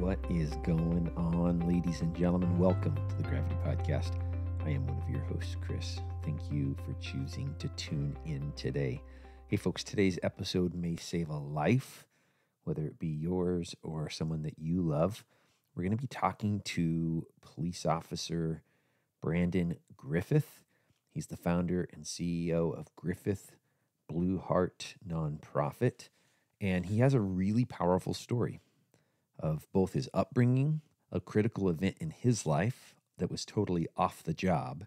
What is going on, ladies and gentlemen? Welcome to the Gravity Podcast. I am one of your hosts, Chris. Thank you for choosing to tune in today. Hey, folks, today's episode may save a life, whether it be yours or someone that you love. We're going to be talking to police officer Brandon Griffith. He's the founder and CEO of Griffith Blue Heart nonprofit, and he has a really powerful story of both his upbringing, a critical event in his life that was totally off the job,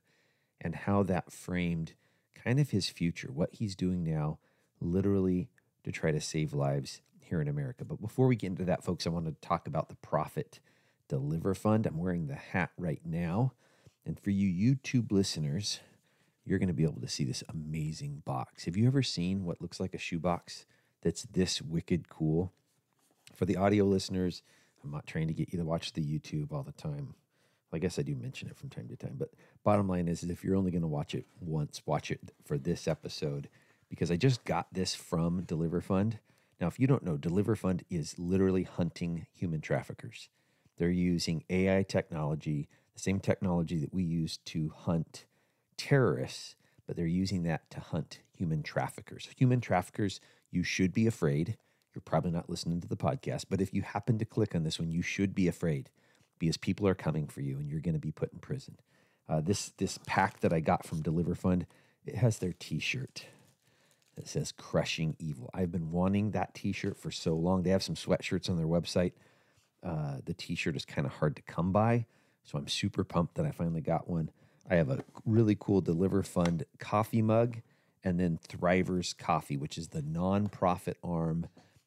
and how that framed kind of his future, what he's doing now, literally to try to save lives here in America. But before we get into that, folks, I want to talk about the Profit Deliver Fund. I'm wearing the hat right now. And for you YouTube listeners, you're going to be able to see this amazing box. Have you ever seen what looks like a shoebox that's this wicked cool? For the audio listeners, I'm not trying to get you to watch the YouTube all the time. Well, I guess I do mention it from time to time. But bottom line is if you're only going to watch it once, watch it for this episode, because I just got this from Deliver Fund. Now, if you don't know, Deliver Fund is literally hunting human traffickers. They're using AI technology, the same technology that we use to hunt terrorists, but they're using that to hunt human traffickers. Human traffickers, you should be afraid. You're probably not listening to the podcast, but if you happen to click on this one, you should be afraid because people are coming for you and you're going to be put in prison. This pack that I got from Deliver Fund, it has their T-shirt that says "Crushing Evil." I've been wanting that T-shirt for so long. They have some sweatshirts on their website. The T-shirt is kind of hard to come by, so I'm super pumped that I finally got one. I have a really cool Deliver Fund coffee mug, and then Thrivers Coffee, which is the nonprofit arm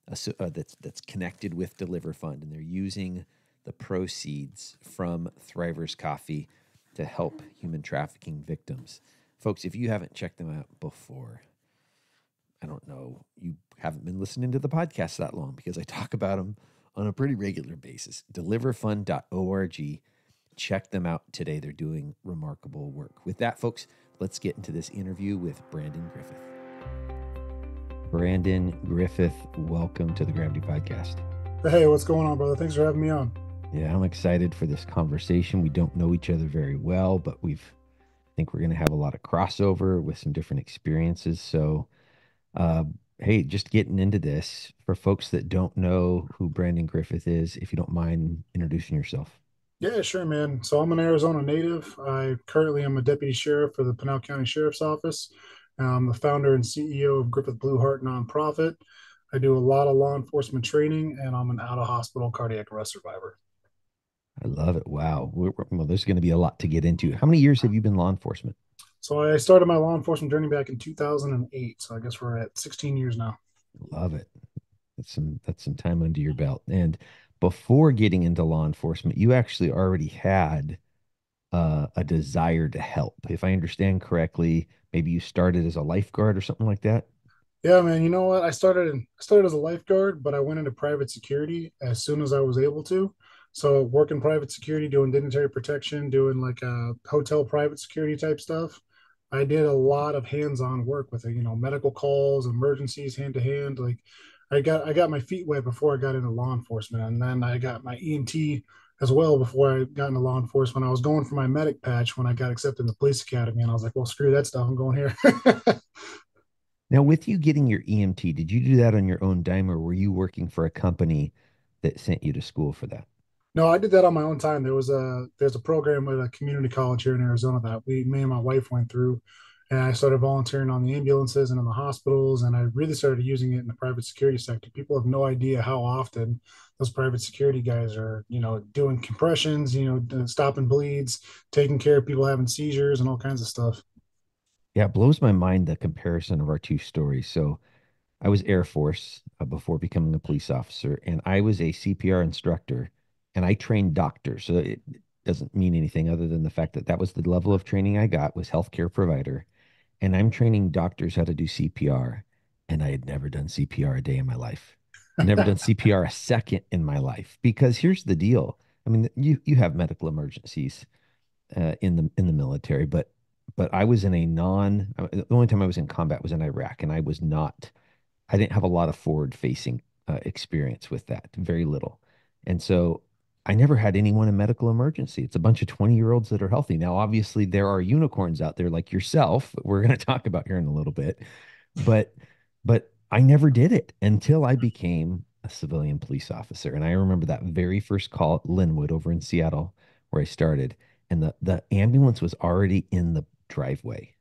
that's connected with Deliver Fund, and they're using the proceeds from Thrivers Coffee to help human trafficking victims. Folks, if you haven't checked them out before, I don't know, you haven't been listening to the podcast that long because I talk about them on a pretty regular basis. Deliverfund.org. Check them out today. They're doing remarkable work. With that, folks, let's get into this interview with Brandon Griffith. Brandon Griffith, welcome to the Gravity Podcast. Hey, what's going on, brother? Thanks for having me on. Yeah, I'm excited for this conversation. We don't know each other very well, but I think we're going to have a lot of crossover with some different experiences. So, hey, just getting into this, for folks that don't know who Brandon Griffith is, if you don't mind introducing yourself. Yeah, sure, man. So I'm an Arizona native. I currently am a deputy sheriff for the Pinal County Sheriff's Office. I'm the founder and CEO of Griffith Blue Heart nonprofit. I do a lot of law enforcement training, and I'm an out-of-hospital cardiac arrest survivor. I love it. Wow. Well, there's going to be a lot to get into. How many years have you been law enforcement? So I started my law enforcement journey back in 2008. So I guess we're at 16 years now. Love it. That's some time under your belt. And before getting into law enforcement, you actually already had a desire to help. If I understand correctly, maybe you started as a lifeguard or something like that. Yeah, man. You know what? I started as a lifeguard, but I went into private security as soon as I was able to. So working private security, doing dignitary protection, doing like hotel private security type stuff. I did a lot of hands-on work with it, medical calls, emergencies, hand to hand. Like I got my feet wet before I got into law enforcement, and then I got my EMT as well before I got into law enforcement. I was going for my medic patch when I got accepted in the police academy, and I was like, well, screw that stuff. I'm going here. Now, with you getting your EMT, did you do that on your own dime or were you working for a company that sent you to school for that? No, I did that on my own time. There's a program at a community college here in Arizona that me and my wife went through, and I started volunteering on the ambulances and in the hospitals, and I really started using it in the private security sector. People have no idea how often those private security guys are, doing compressions, stopping bleeds, taking care of people having seizures and all kinds of stuff. Yeah, it blows my mind the comparison of our two stories. So I was Air Force before becoming a police officer, and I was a CPR instructor, and I trained doctors. So it doesn't mean anything other than the fact that that was the level of training I got was healthcare provider, and I'm training doctors how to do CPR, and I had never done CPR a day in my life, never done CPR a second in my life. Because here's the deal: I mean, you have medical emergencies in the military, but I was in a the only time I was in combat was in Iraq, and I didn't have a lot of forward facing experience with that, very little. And so I never had anyone in medical emergency. It's a bunch of 20-year-olds that are healthy. Now, obviously, there are unicorns out there like yourself, we're going to talk about here in a little bit, but I never did it until I became a civilian police officer. And I remember that very first call at Linwood over in Seattle where I started, and the ambulance was already in the driveway.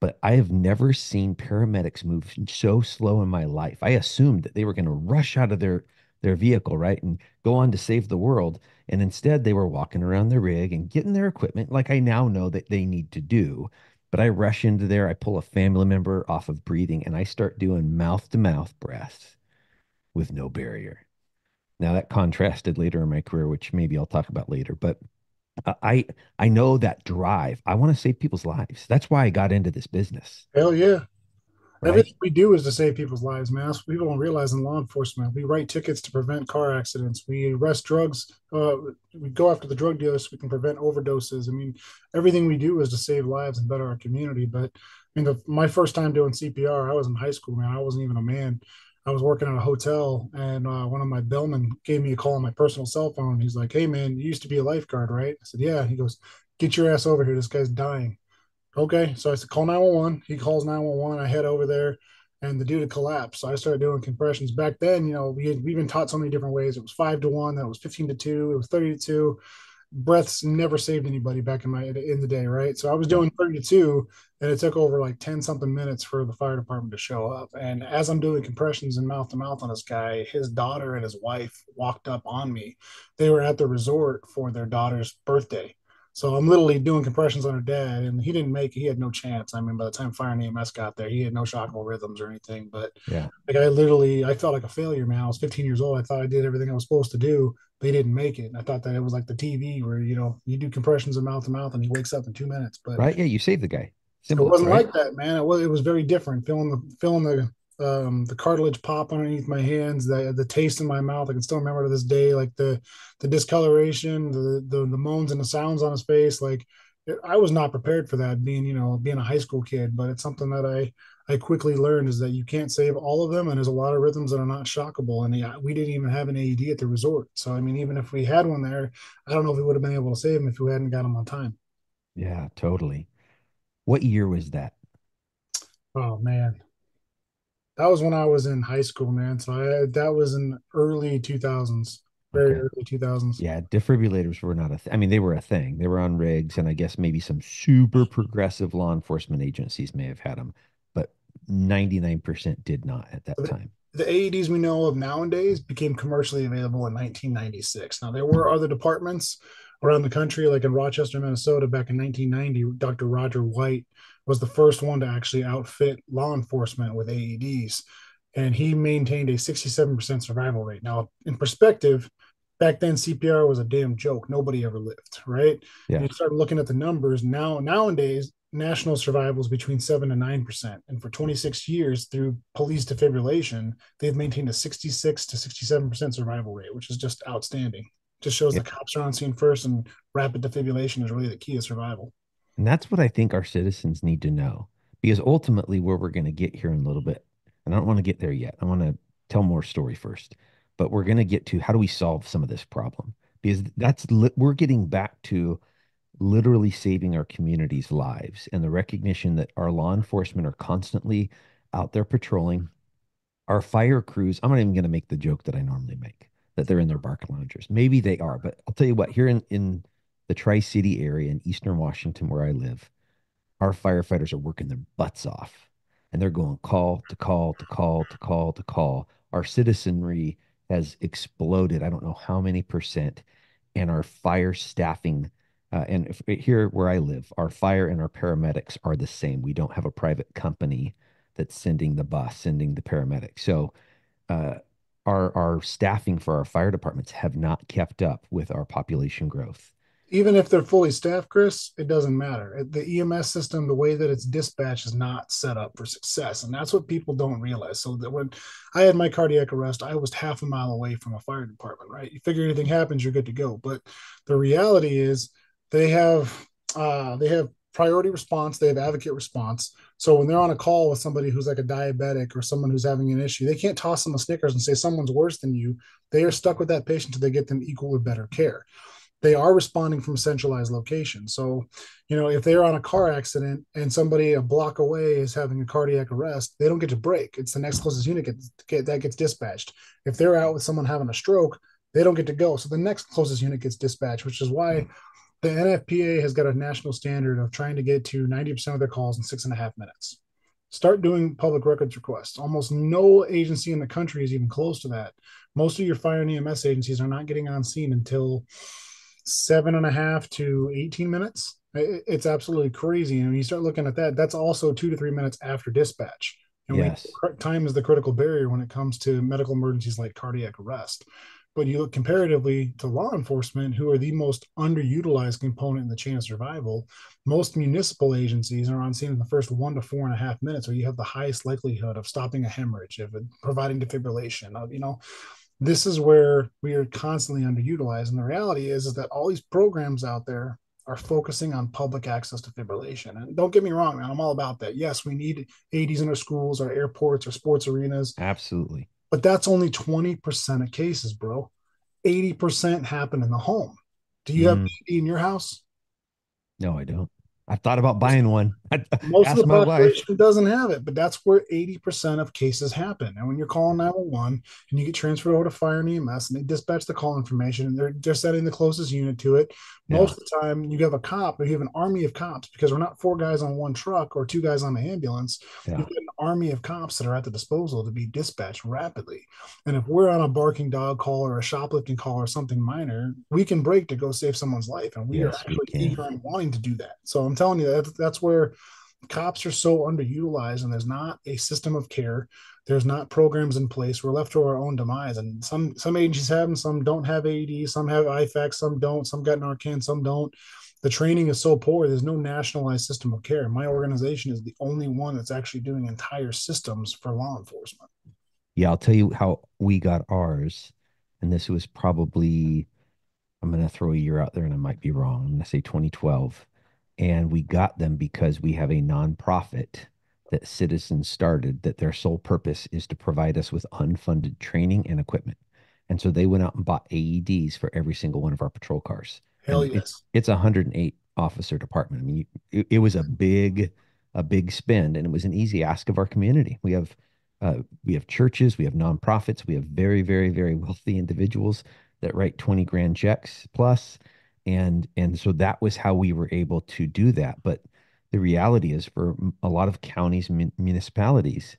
But I have never seen paramedics move so slow in my life. I assumed that they were going to rush out of their vehicle, right, and go on to save the world. And instead, they were walking around the rig and getting their equipment, like I now know that they need to do. But I rush into there, I pull a family member off of breathing, and I start doing mouth to mouth breaths with no barrier. Now that contrasted later in my career, which maybe I'll talk about later. But I I know that drive. I want to save people's lives. That's why I got into this business, Hell yeah. right? Everything we do is to save people's lives, man. That's what people don't realize in law enforcement. We write tickets to prevent car accidents. We arrest drugs. We go after the drug dealers so we can prevent overdoses. I mean, everything we do is to save lives and better our community. But I mean, my first time doing CPR, I was in high school, man. I wasn't even a man. I was working at a hotel, and one of my bellmen gave me a call on my personal cell phone. He's like, "Hey, man, you used to be a lifeguard, right?" I said, "Yeah." He goes, "Get your ass over here. This guy's dying." Okay, so I said, call 911. He calls 911. I head over there, and the dude had collapsed. So I started doing compressions. Back then, we've been taught so many different ways. It was 5 to 1, then it was 15 to 2, it was 30 to 2. Breaths never saved anybody back in the day, right? So I was Yeah. doing 30 to 2, and it took over like 10 something minutes for the fire department to show up. And as I'm doing compressions and mouth to mouth on this guy, his daughter and his wife walked up on me. They were at the resort for their daughter's birthday. So I'm literally doing compressions on her dad, and he didn't make it. He had no chance. I mean, by the time fire and EMS got there, he had no shockable rhythms or anything. But Yeah. like I felt like a failure, man. I was 15 years old. I thought I did everything I was supposed to do, but he didn't make it. And I thought that it was like the TV where you do compressions of mouth to mouth, and he wakes up in 2 minutes. But Right? Yeah, you saved the guy. it Simple, wasn't right? like that, man. It was very different. Feeling the cartilage pop underneath my hands, the taste in my mouth. I can still remember to this day, like the discoloration, the moans and the sounds on his face. Like I was not prepared for that, being a high school kid. But it's something that I quickly learned is that you can't save all of them, and there's a lot of rhythms that are not shockable. And yeah, we didn't even have an AED at the resort, so I mean, even if we had one there, I don't know if we would have been able to save him if we hadn't got him on time. Yeah, totally. What year was that? Oh man, that was when I was in high school, man. So that was in early 2000s, very Okay. early 2000s. Yeah, defibrillators were not a thing. I mean, they were a thing. They were on rigs, and I guess maybe some super progressive law enforcement agencies may have had them, but 99% did not at that So time. the AEDs we know of nowadays became commercially available in 1996. Now, there were other departments around the country, like in Rochester, Minnesota, back in 1990. Dr. Roger White was the first one to actually outfit law enforcement with AEDs, and he maintained a 67% survival rate. Now, in perspective, back then CPR was a damn joke. Nobody ever lived, right? Yeah. And you start looking at the numbers nowadays, national survival is between 7 to 9%. And for 26 years through police defibrillation, they've maintained a 66 to 67% survival rate, which is just outstanding. Just shows Yeah. the cops are on scene first, and rapid defibrillation is really the key to survival. And that's what I think our citizens need to know. Because ultimately, where we're going to get here in a little bit, and I don't want to get there yet. I want to tell more story first, but we're going to get to how do we solve some of this problem? Because we're getting back to literally saving our communities' lives and the recognition that our law enforcement are constantly out there patrolling. Our fire crews, I'm not even going to make the joke that I normally make, that they're in their bark loungers. Maybe they are, but I'll tell you what, here in the Tri-City area in Eastern Washington, where I live, our firefighters are working their butts off and they're going call to call to call to call to call. Our citizenry has exploded. I don't know how many percent. And our fire staffing, and here where I live, our fire and our paramedics are the same. We don't have a private company that's sending the bus, sending the paramedics. So uh, our staffing for our fire departments have not kept up with our population growth. Even if they're fully staffed, Chris, it doesn't matter. The EMS system, the way that it's dispatched, is not set up for success, and that's what people don't realize. So that when I had my cardiac arrest, I was half a mile away from a fire department. Right? You figure anything happens, you're good to go. But the reality is, they have priority response, they have advocate response. So when they're on a call with somebody who's like a diabetic or someone who's having an issue, they can't toss them a Snickers and say someone's worse than you. They are stuck with that patient until they get them equal or better care. They are responding from centralized location. So, if they're on a car accident and somebody a block away is having a cardiac arrest, they don't get to break. It's the next closest unit that gets dispatched. If they're out with someone having a stroke, they don't get to go. So the next closest unit gets dispatched, which is why the NFPA has got a national standard of trying to get to 90% of their calls in 6.5 minutes. Start doing public records requests. Almost no agency in the country is even close to that. Most of your fire and EMS agencies are not getting on scene until 7.5 to 18 minutes. It's absolutely crazy. And when you start looking at that, that's also 2 to 3 minutes after dispatch. And we Yes. time is the critical barrier when it comes to medical emergencies like cardiac arrest. But you look comparatively to law enforcement, who are the most underutilized component in the chain of survival. Most municipal agencies are on scene in the first 1 to 4.5 minutes, where you have the highest likelihood of stopping a hemorrhage, of providing defibrillation, this is where we are constantly underutilized. And the reality is that all these programs out there are focusing on public access to fibrillation. And don't get me wrong, man, I'm all about that. Yes, we need AEDs in our schools, our airports, our sports arenas, Absolutely. but that's only 20% of cases, bro. 80% happen in the home. Do you have Mm. AED in your house? No, I don't. I thought about buying one. I Most of asked the my wife. population doesn't have it, but that's where 80% of cases happen. And when you're calling 911 and you get transferred over to fire and EMS and they dispatch the call information and they're sending the closest unit to it, most Yeah. of the time you have a cop or you have an army of cops, because we're not four guys on one truck or two guys on the ambulance. Yeah. You've got an army of cops that are at the disposal to be dispatched rapidly. And if we're on a barking dog call or a shoplifting call or something minor, we can break to go save someone's life. And we are Yes, we actually can. eager and wanting to do that. So I'm telling you, that's where cops are so underutilized, and there's not a system of care. There's not programs in place. We're left to our own demise. And some agencies have them, some don't have AED, some have IFAC, some don't, some got Narcan, some don't. The training is so poor. There's no nationalized system of care. My organization is the only one that's actually doing entire systems for law enforcement. Yeah, I'll tell you how we got ours. And this was probably, I'm going to throw a year out there and I might be wrong. I'm going to say 2012. And we got them because we have a nonprofit that citizens started that their sole purpose is to provide us with unfunded training and equipment. And so they went out and bought AEDs for every single one of our patrol cars. Hell And it's yes. it's a 108 officer department. I mean, it was a big spend, and it was an easy ask of our community. We have churches, we have nonprofits, we have very, very, very wealthy individuals that write 20 grand checks plus. And so that was how we were able to do that. But the reality is for a lot of counties, municipalities,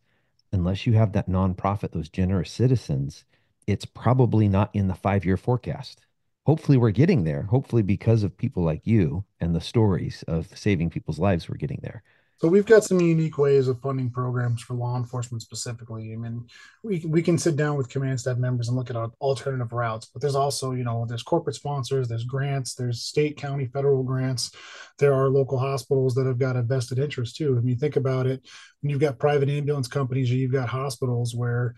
unless you have that nonprofit, those generous citizens, it's probably not in the 5-year forecast. Hopefully we're getting there. Hopefully because of people like you and the stories of saving people's lives, we're getting there. So we've got some unique ways of funding programs for law enforcement specifically. I mean, we can sit down with command staff members and look at alternative routes, but there's also, there's corporate sponsors, there's grants, there's state, county, federal grants. There are local hospitals that have got a vested interest too. When you think about it, when you've got private ambulance companies or you've got hospitals where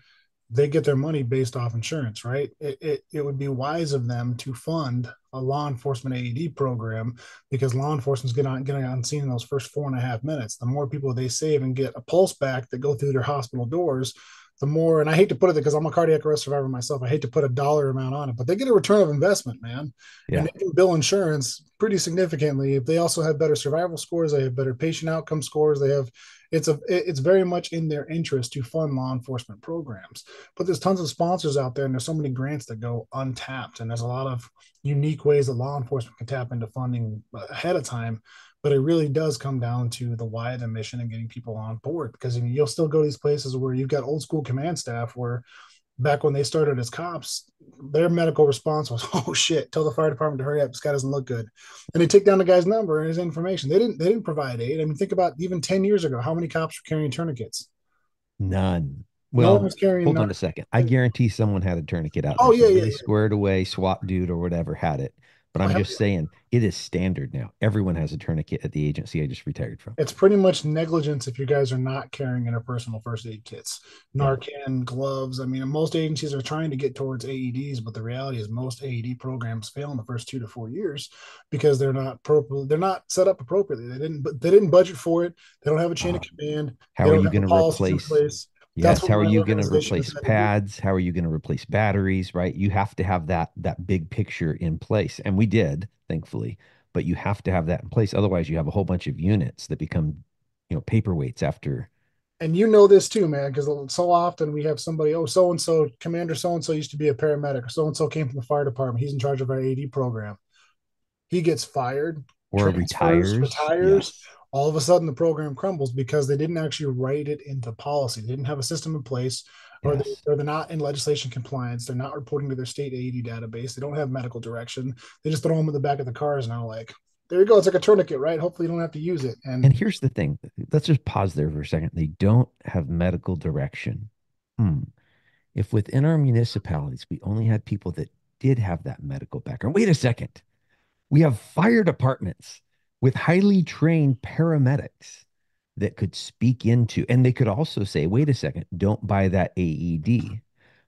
they get their money based off insurance, right? It would be wise of them to fund a law enforcement AED program, because law enforcement's getting on scene in those first 4.5 minutes. The more people they save and get a pulse back that go through their hospital doors, the more, and I hate to put it because I'm a cardiac arrest survivor myself, I hate to put a dollar amount on it, but they get a return of investment, man. And Yeah. they can bill insurance pretty significantly. If they also have better survival scores, they have better patient outcome scores, they have, it's very much in their interest to fund law enforcement programs. But there's tons of sponsors out there, and there's so many grants that go untapped, and there's a lot of unique ways that law enforcement can tap into funding ahead of time. But it really does come down to the why of the mission and getting people on board. Because I mean, you'll still go to these places where you've got old school command staff where back when they started as cops, their medical response was, "Oh shit, tell the fire department to hurry up. This guy doesn't look good," and they take down the guy's number and his information. They didn't provide aid. I mean, think about even 10 years ago, how many cops were carrying tourniquets? None. No one Well, was carrying hold none. on a second. I guarantee someone had a tourniquet out there. Oh yeah, yeah, Some really yeah. squared away SWAT dude or whatever had it. But Well, I'm hell, just saying it is standard now. Everyone has a tourniquet at the agency I just retired from. it's pretty much negligence if you guys are not carrying interpersonal first aid kits, Yeah. Narcan, gloves. I mean, most agencies are trying to get towards AEDs, but the reality is most AED programs fail in the first 2 to 4 years because they're not set up appropriately. They didn't budget for it. They don't have a chain of Uh, command. how They are don't you have going the to policies in replace? place. That's Yes, what how are my you going to organization has replace had to do. pads? How are you going to replace batteries, right? You have to have that big picture in place. And we did, thankfully, but you have to have that in place. Otherwise, you have a whole bunch of units that become, paperweights after. And you know this too, man, because so often we have somebody, oh, so and so, Commander so and so used to be a paramedic, or so and so came from the fire department. He's in charge of our AD program. He gets fired, Or transfers, retires. retires. Yes. All of a sudden, the program crumbles because they didn't actually write it into policy. They didn't have a system in place, Yes. or they're not in legislation compliance. They're not reporting to their state AD database. They don't have medical direction. They just throw them in the back of the cars now, like, there you go. It's like a tourniquet, right? Hopefully, you don't have to use it. And And here's the thing. Let's just pause there for a second. They don't have medical direction. Hmm. If within our municipalities we only had people that did have that medical background, wait a second. We have fire departments with highly trained paramedics that could speak into, and they could also say, wait a second, don't buy that AED.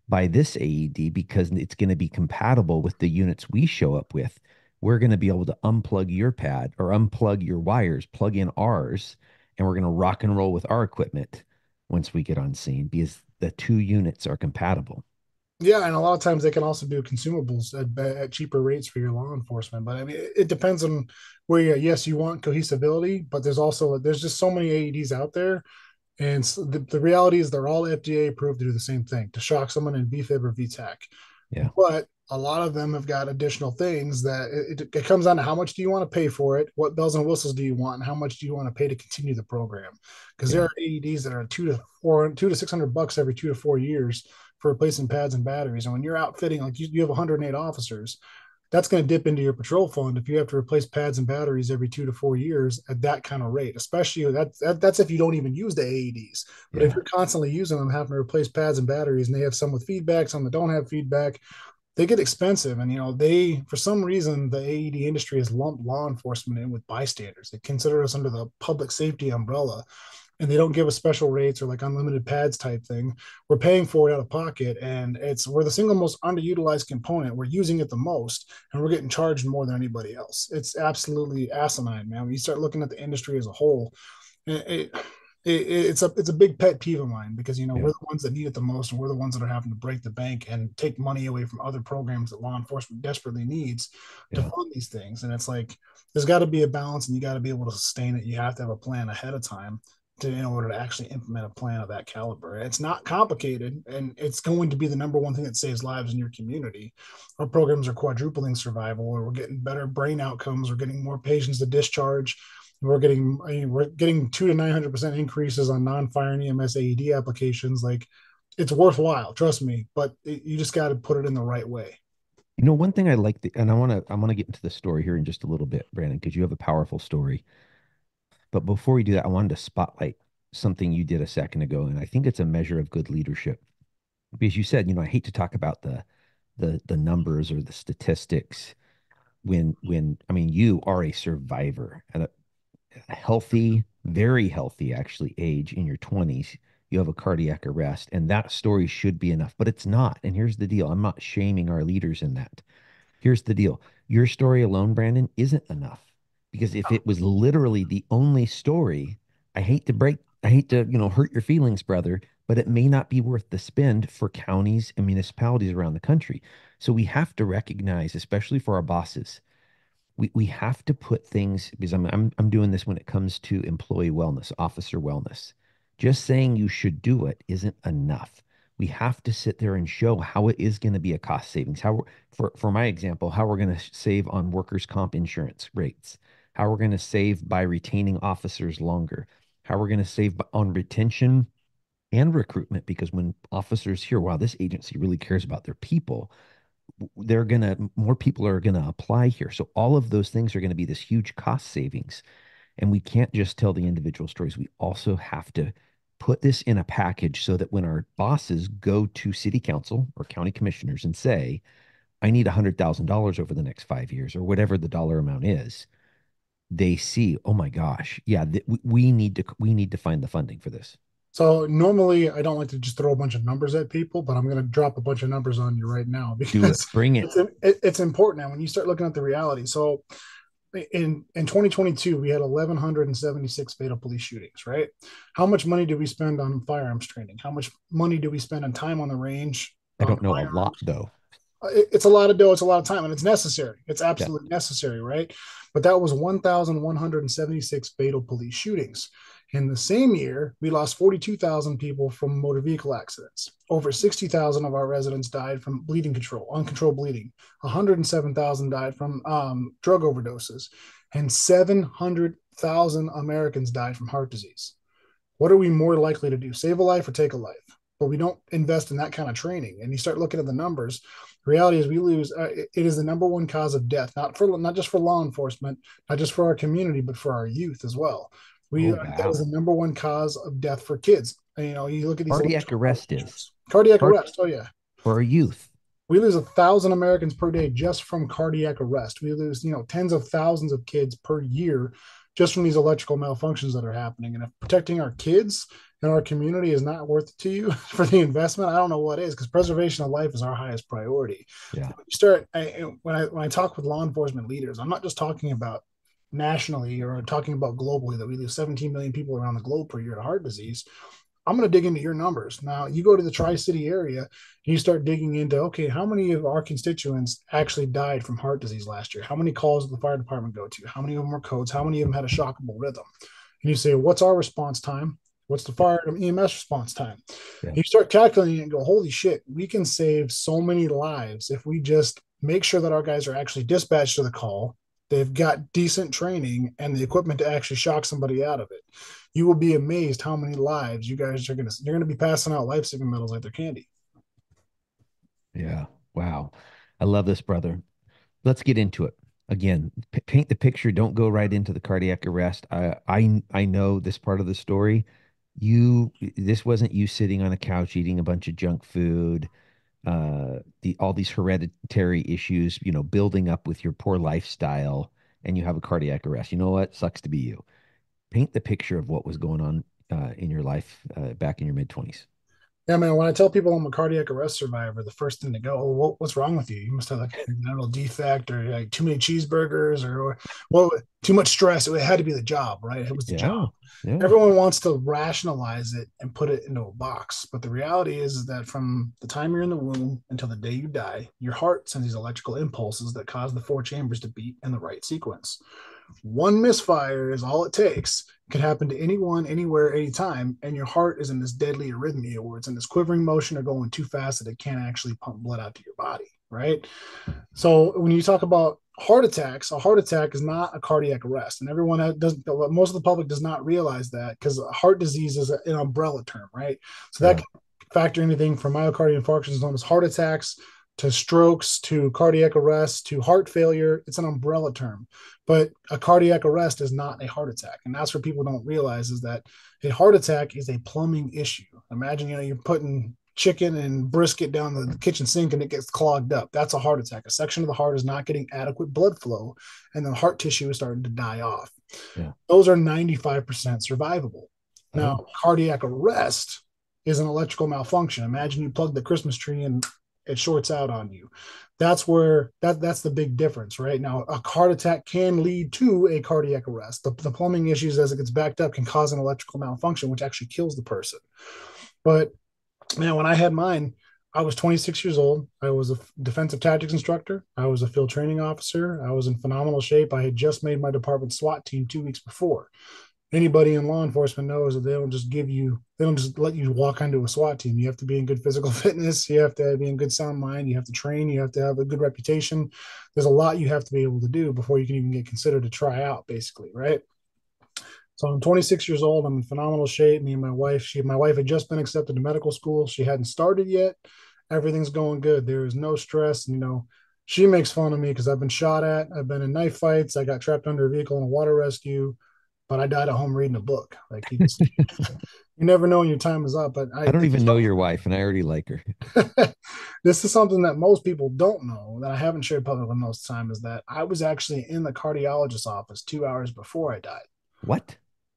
Buy this AED because it's going to be compatible with the units we show up with. We're going to be able to unplug your pad or unplug your wires, plug in ours, and we're going to rock and roll with our equipment once we get on scene because the two units are compatible. yeah, and a lot of times they can also do consumables at cheaper rates for your law enforcement. But I mean, it depends on where you're. Yes, you want cohesivity, but there's just so many AEDs out there, and so the reality is they're all FDA approved to do the same thing, to shock someone in VFib or VTAC. Yeah. But a lot of them have got additional things that it comes down to how much do you want to pay for it, what bells and whistles do you want, and how much do you want to pay to continue the program? Because there Yeah. are AEDs that are $200 to $600 every 2 to 4 years for replacing pads and batteries. And when you're outfitting, like you have 108 officers, that's going to dip into your patrol fund if you have to replace pads and batteries every 2 to 4 years at that kind of rate. Especially that's if you don't even use the AEDs. But if Yeah. you're constantly using them, having to replace pads and batteries, and they have some with feedback, some that don't have feedback, they get expensive. And they, for some reason, the AED industry has lumped law enforcement in with bystanders. They consider us under the public safety umbrella, and they don't give us special rates or like unlimited pads type thing. We're paying for it out of pocket, and we're the single most underutilized component. We're using it the most, and we're getting charged more than anybody else. It's absolutely asinine, man. When you start looking at the industry as a whole, it, it's a big pet peeve of mine, because we're Yeah. the ones that need it the most, and we're the ones that are having to break the bank and take money away from other programs that law enforcement desperately needs to Yeah. fund these things. And it's like there's got to be a balance, and you got to be able to sustain it. You have to have a plan ahead of time in order to actually implement a plan of that caliber. It's not complicated, and it's going to be the number one thing that saves lives in your community. Our programs are quadrupling survival, or we're getting better brain outcomes, we're getting more patients to discharge, we're getting 2 to 900% increases on non-fire EMS AED applications. Like, it's worthwhile, trust me, but you just got to put it in the right way. One thing I like, and I want to get into the story here in just a little bit, Brandon, because you have a powerful story. But before we do that, I wanted to spotlight something you did a second ago, and I think it's a measure of good leadership. Because you said, I hate to talk about the numbers or the statistics when I mean you are a survivor at a healthy, very healthy actually age in your 20s. You have a cardiac arrest, and that story should be enough, but it's not. And here's the deal. I'm not shaming our leaders in that. Here's the deal. Your story alone, Brandon, isn't enough. Because if it was literally the only story, I hate to, hurt your feelings, brother, but it may not be worth the spend for counties and municipalities around the country. So we have to recognize, especially for our bosses, we have to put things because I'm doing this when it comes to employee wellness, officer wellness. Just saying you should do it isn't enough. We have to sit there and show how it is going to be a cost savings. For my example, how we're going to save on workers' comp insurance rates, how we're going to save by retaining officers longer, how we're going to save on retention and recruitment. Because when officers hear, wow, this agency really cares about their people, more people are gonna apply here. So all of those things are going to be this huge cost savings. And we can't just tell the individual stories. We also have to put this in a package so that when our bosses go to city council or county commissioners and say, I need $100,000 over the next 5 years or whatever the dollar amount is, they see, oh my gosh, yeah, we need to find the funding for this. So normally I don't like to just throw a bunch of numbers at people, but I'm going to drop a bunch of numbers on you right now Do it. because Bring it. it's important now when you start looking at the reality. So in 2022 we had 1176 fatal police shootings, right? How much money do we spend on firearms training? How much money do we spend on time on the range I on don't know a lot firearms? though. It's a lot of dough, it's a lot of time, and it's necessary, it's Yeah. absolutely necessary, right? But that was 1176 fatal police shootings. In the same year we lost 42,000 people from motor vehicle accidents. Over 60,000 of our residents died from bleeding control, uncontrolled bleeding. 107,000 died from drug overdoses, and 700,000 Americans died from heart disease. What are we more likely to do, save a life or take a life? But we don't invest in that kind of training. And you start looking at the numbers. The reality is we lose. It is the number one cause of death, not just for law enforcement, not just for our community, but for our youth as well. Oh, That is wow. the number one cause of death for kids. And, you look at these Cardiac electrical arrest is cardiac heart arrest. Oh yeah, for our youth. we lose 1,000 Americans per day just from cardiac arrest. We lose, tens of thousands of kids per year just from these electrical malfunctions that are happening. And if protecting our kids and our community is not worth it to you for the investment, I don't know what is, because preservation of life is our highest priority. Yeah. When I talk with law enforcement leaders, I'm not just talking about nationally or talking about globally that we lose 17 million people around the globe per year to heart disease. I'm going to dig into your numbers. Now, you go to the Tri-City area and you start digging into, okay, how many of our constituents actually died from heart disease last year? How many calls did the fire department go to? How many of them were codes? How many of them had a shockable rhythm? And you say, what's our response time? What's the fire EMS response time? Yeah. And you start calculating it and go, holy shit, we can save so many lives if we just make sure that our guys are actually dispatched to the call. They've got decent training and the equipment to actually shock somebody out of it. You will be amazed how many lives you guys are you're gonna be passing out life-saving medals like they're candy. Yeah. Wow. I love this, brother. Let's get into it. Again, paint the picture. Don't go right into the cardiac arrest. I know this part of the story. This wasn't you sitting on a couch eating a bunch of junk food, all these hereditary issues, building up with your poor lifestyle, and you have a cardiac arrest. You know what? Sucks to be you. Paint the picture of what was going on in your life back in your mid 20s. Yeah, man. When I tell people I'm a cardiac arrest survivor, the first thing they go, "Oh, what's wrong with you? You must have like a mental defect, or like too many cheeseburgers, or well, too much stress." It had to be the job, right? It was the job. Yeah. Yeah. Everyone wants to rationalize it and put it into a box, but the reality is that from the time you're in the womb until the day you die, your heart sends these electrical impulses that cause the four chambers to beat in the right sequence. One misfire is all it takes. It can happen to anyone, anywhere, anytime, and your heart is in this deadly arrhythmia where it's in this quivering motion or going too fast that it can't actually pump blood out to your body, right? So when you talk about heart attacks, a heart attack is not a cardiac arrest, and everyone doesn't. Most of the public does not realize that, because heart disease is an umbrella term, right? So that Yeah. can factor anything from myocardial infarctions known as heart attacks to strokes to cardiac arrest to heart failure. It's an umbrella term, but a cardiac arrest is not a heart attack, and that's what people don't realize, is that a heart attack is a plumbing issue. Imagine, you're putting chicken and brisket down the kitchen sink and it gets clogged up. That's a heart attack. A section of the heart is not getting adequate blood flow, and the heart tissue is starting to die off. Yeah. Those are 95% survivable. Now, Oh, cardiac arrest is an electrical malfunction. Imagine you plug the Christmas tree and it shorts out on you. That's the big difference, right? Now, a heart attack can lead to a cardiac arrest. The plumbing issues, as it gets backed up, can cause an electrical malfunction, which actually kills the person. But man, when I had mine, I was 26 years old. I was a defensive tactics instructor. I was a field training officer. I was in phenomenal shape. I had just made my department SWAT team 2 weeks before. Anybody in law enforcement knows that they don't just let you walk onto a SWAT team. You have to be in good physical fitness. You have to be in good sound mind. You have to train. You have to have a good reputation. There's a lot you have to be able to do before you can even get considered to try out, basically, right? So I'm 26 years old. I'm in phenomenal shape. Me and my wife had just been accepted to medical school. She hadn't started yet. Everything's going good. There is no stress. She makes fun of me because I've been shot at. I've been in knife fights. I got trapped under a vehicle in a water rescue. but I died at home reading a book. Like you never know when your time is up. But I don't even know your wife, and I already like her. this is something that most people don't know that I haven't shared publicly most of the time is that I was actually in the cardiologist's office 2 hours before I died. What?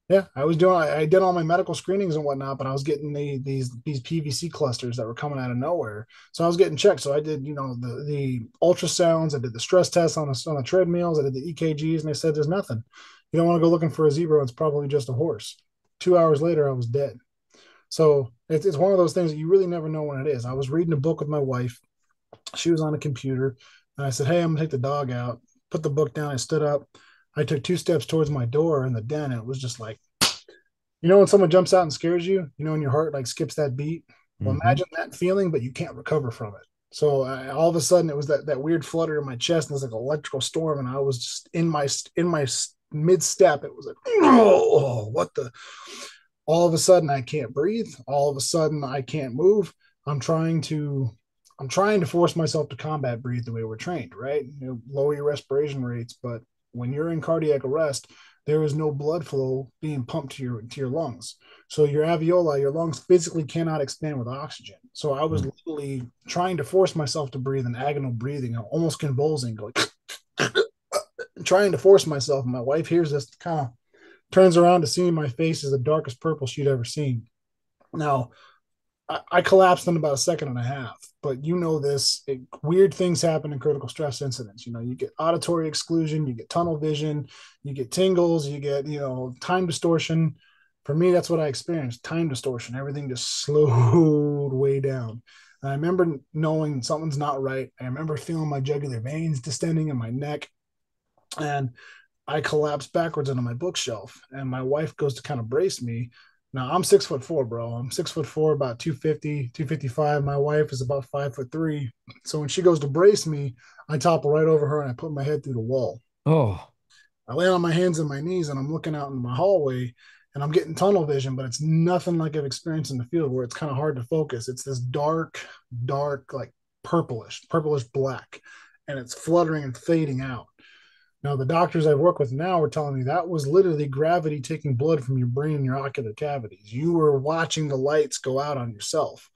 Yeah, I did all my medical screenings and whatnot, but I was getting these PVC clusters that were coming out of nowhere. So I was getting checked. So I did, the ultrasounds, I did the stress tests on the treadmills, I did the EKGs, and they said there's nothing. You don't want to go looking for a zebra, it's probably just a horse. 2 hours later, I was dead. So it's one of those things that you really never know when it is. I was reading a book with my wife. She was on a computer, and I said, "Hey, I'm gonna take the dog out." Put the book down. I stood up. I took 2 steps towards my door in the den, and it was just like, when someone jumps out and scares you, and your heart like skips that beat. Well, Mm-hmm. imagine that feeling, but you can't recover from it. So all of a sudden, it was that weird flutter in my chest, and it was like an electrical storm, and I was just in my mid step. It was like, oh, what the? All of a sudden, I can't breathe. All of a sudden, I can't move. I'm trying to I'm trying to force myself to combat breathe the way we're trained, right? Lower your respiration rates, but when you're in cardiac arrest, there is no blood flow being pumped to your lungs. So your alveoli, your lungs physically cannot expand with oxygen. So I was literally trying to force myself to breathe in agonal breathing, almost convulsing, going trying to force myself. And my wife hears this, kind of turns around to see my face is the darkest purple she'd ever seen. Now, I collapsed in about a second and a half, but weird things happen in critical stress incidents. You get auditory exclusion, you get tunnel vision, you get tingles, you get, time distortion. For me, that's what I experienced, time distortion. Everything just slowed way down. And I remember knowing something's not right. I remember feeling my jugular veins distending in my neck. And I collapsed backwards into my bookshelf, and my wife goes to kind of brace me. Now I'm 6'4", bro. I'm 6'4", about 250, 255. My wife is about 5'3". So when she goes to brace me, I topple right over her and I put my head through the wall. Oh, I lay on my hands and my knees and I'm looking out in my hallway and I'm getting tunnel vision, but it's nothing like I've experienced in the field where it's kind of hard to focus. It's this dark, like purplish black, and it's fluttering and fading out. Now, the doctors I've worked with now are telling me that was literally gravity taking blood from your brain and your ocular cavities. You were watching the lights go out on yourself.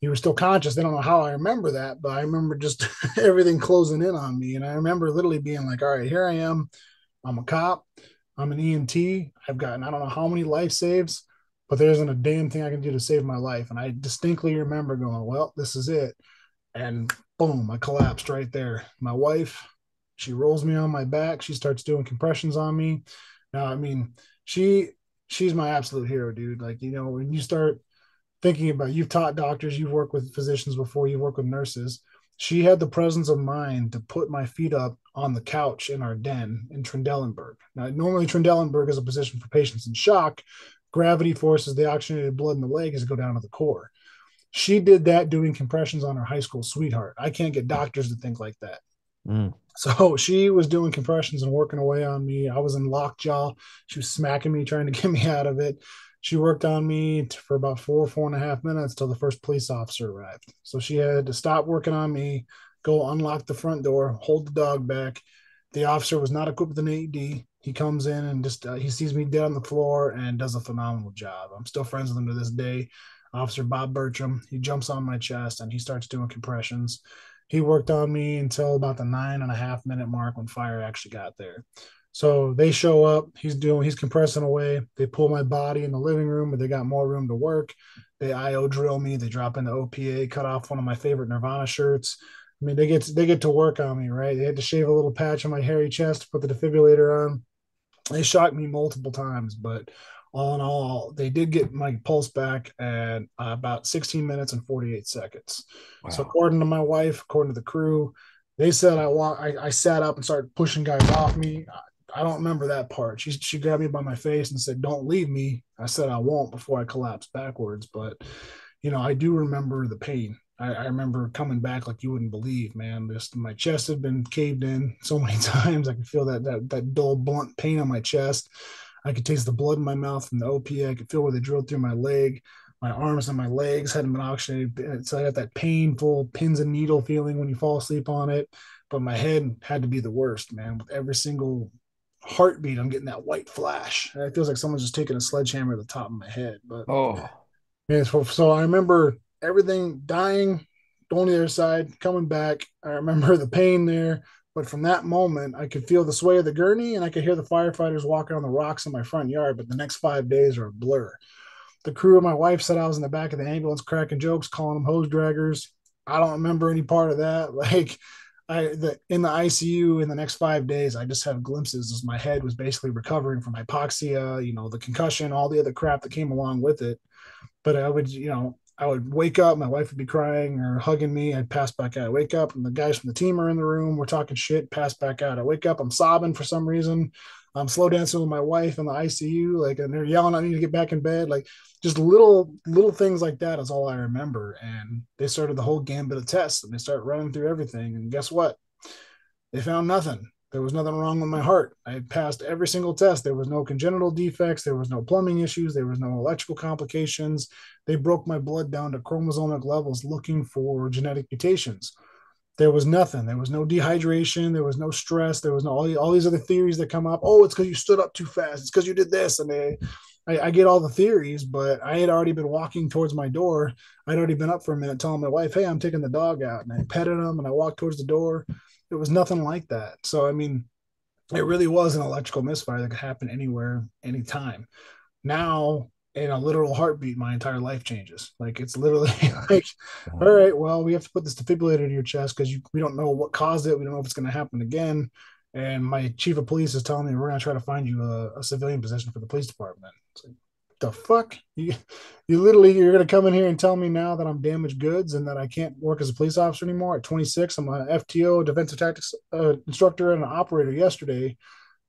You were still conscious. They don't know how I remember that, but I remember just everything closing in on me. And I remember literally being like, all right, here I am. I'm a cop. I'm an EMT. I've gotten, I don't know how many life saves, but there isn't a damn thing I can do to save my life. And I distinctly remember going, well, this is it. And boom, I collapsed right there. My wife, she rolls me on my back. She starts doing compressions on me. Now, I mean, she she's my absolute hero, dude. Like, when you start thinking about, you've taught doctors, you've worked with physicians before, you've worked with nurses. She had the presence of mind to put my feet up on the couch in our den in Trendelenburg. Now, normally Trendelenburg is a position for patients in shock. Gravity forces the oxygenated blood in the leg as it go down to the core. She did that doing compressions on her high school sweetheart. I can't get doctors to think like that. mm. So she was doing compressions and working away on me. I was in lockjaw. She was smacking me, trying to get me out of it. She worked on me for about 4.5 minutes till the first police officer arrived. So she had to stop working on me, go unlock the front door, hold the dog back. The officer was not equipped with an AED. He comes in and just he sees me dead on the floor and does a phenomenal job. I'm still friends with him to this day. Officer Bob Bertram. He jumps on my chest and he starts doing compressions. He worked on me until about the 9.5 minute mark when fire actually got there. So they show up. He's compressing away. They pull my body in the living room, but they got more room to work. They IO drill me. They drop in the OPA, cut off one of my favorite Nirvana shirts. I mean, they get to work on me, right? They had to shave a little patch on my hairy chest, put the defibrillator on. They shocked me multiple times, but all in all, they did get my pulse back at about 16 minutes and 48 seconds. So Wow. according to my wife, according to the crew, they said I sat up and started pushing guys off me. I don't remember that part. She grabbed me by my face and said, "Don't leave me." I said I won't before I collapsed backwards, but I do remember the pain. I remember coming back like you wouldn't believe, man. Just my chest had been caved in so many times. I could feel that dull, blunt pain on my chest. I could taste the blood in my mouth from the OPA. I could feel where they drilled through my leg. My arms and my legs hadn't been oxygenated. So I got that painful pins and needle feeling when you fall asleep on it. But my head had to be the worst, man, with every single heartbeat, I'm getting that white flash. And it feels like someone's just taking a sledgehammer at the top of my head. But Oh, yeah, so I remember everything dying, going to the other side, coming back. I remember the pain there. But from that moment, I could feel the sway of the gurney and I could hear the firefighters walking on the rocks in my front yard. But the next 5 days are a blur. The crew and my wife said I was in the back of the ambulance cracking jokes, calling them hose draggers. I don't remember any part of that. Like in the ICU in the next 5 days, I just have glimpses as my head was basically recovering from hypoxia, the concussion, all the other crap that came along with it. But I would wake up, my wife would be crying or hugging me. I'd pass back out. I wake up, and the guys from the team are in the room. We're talking shit, pass back out. I wake up, I'm sobbing for some reason. I'm slow dancing with my wife in the ICU, like, and they're yelling at me to get back in bed. Like, just little things like that is all I remember. And they started the whole gambit of tests, and they start running through everything. And guess what? They found nothing. There was nothing wrong with my heart. I had passed every single test. There was no congenital defects. There was no plumbing issues. There was no electrical complications. They broke my blood down to chromosomic levels looking for genetic mutations. There was nothing. There was no dehydration. There was no stress. There was no all these other theories that come up. Oh, it's because you stood up too fast. It's because you did this. And I get all the theories, but I had already been walking towards my door. I'd already been up for a minute telling my wife, hey, I'm taking the dog out. And I petted him and I walked towards the door. It was nothing like that. So, I mean, it really was an electrical misfire that could happen anywhere, anytime. Now, in a literal heartbeat, my entire life changes. Like, it's literally like, all right, well, we have to put this defibrillator in your chest because we don't know what caused it. We don't know if it's going to happen again. And my chief of police is telling me we're going to try to find you a civilian position for the police department. It's like, the fuck? You're going to come in here and tell me now that I'm damaged goods and that I can't work as a police officer anymore at 26. I'm an FTO, defensive tactics instructor and an operator yesterday.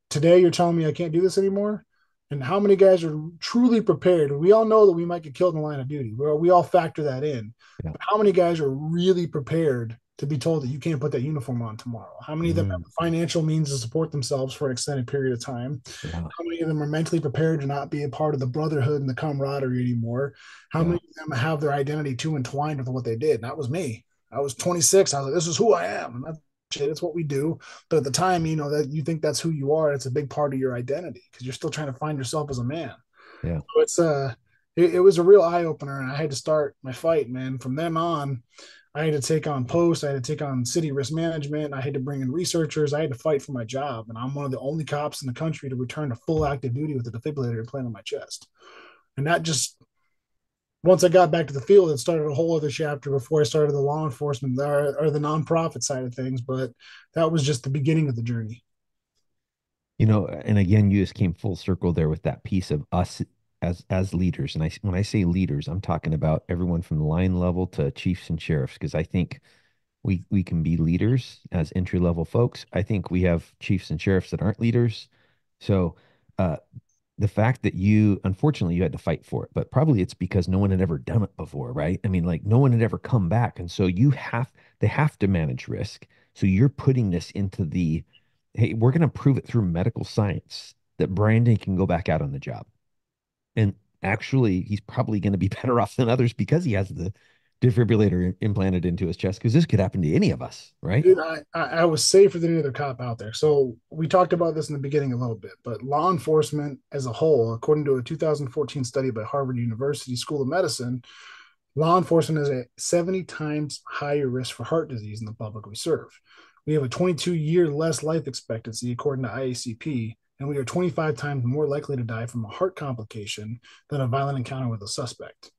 Today you're telling me I can't do this anymore? And how many guys are truly prepared? We all know that we might get killed in the line of duty. We all factor that in. yeah. But how many guys are really prepared to be told that you can't put that uniform on tomorrow? How many of them have Mm, the financial means to support themselves for an extended period of time? yeah. How many of them are mentally prepared to not be a part of the brotherhood and the camaraderie anymore? How Yeah. many of them have their identity too entwined with what they did? And that was me. I was 26. I was like, this is who I am. And that's shit. It's what we do. But at the time, that you think that's who you are. It's a big part of your identity because you're still trying to find yourself as a man. Yeah. So it was a real eye opener, and I had to start my fight, man. From then on, I had to take on posts. I had to take on city risk management. I had to bring in researchers. I had to fight for my job, and I'm one of the only cops in the country to return to full active duty with a defibrillator implanted on my chest. And that just once I got back to the field, it started a whole other chapter before I started the law enforcement or the nonprofit side of things. But that was just the beginning of the journey. And again, you just came full circle there with that piece of us as leaders. And when I say leaders, I'm talking about everyone from the line level to chiefs and sheriffs, because I think we can be leaders as entry level folks. I think we have chiefs and sheriffs that aren't leaders. So uh, the fact that unfortunately, you had to fight for it, but probably it's because no one had ever done it before, right? I mean, like no one had ever come back. And so they have to manage risk. So you're putting this into hey, we're going to prove it through medical science that Brandon can go back out on the job. And actually, he's probably going to be better off than others because he has the defibrillator implanted into his chest because this could happen to any of us, right? Dude, I was safer than any other cop out there. So we talked about this in the beginning a little bit, but law enforcement as a whole, according to a 2014 study by Harvard University School of Medicine, law enforcement is a 70 times higher risk for heart disease in the public we serve. We have a 22-year less life expectancy, according to IACP, and we are 25 times more likely to die from a heart complication than a violent encounter with a suspect.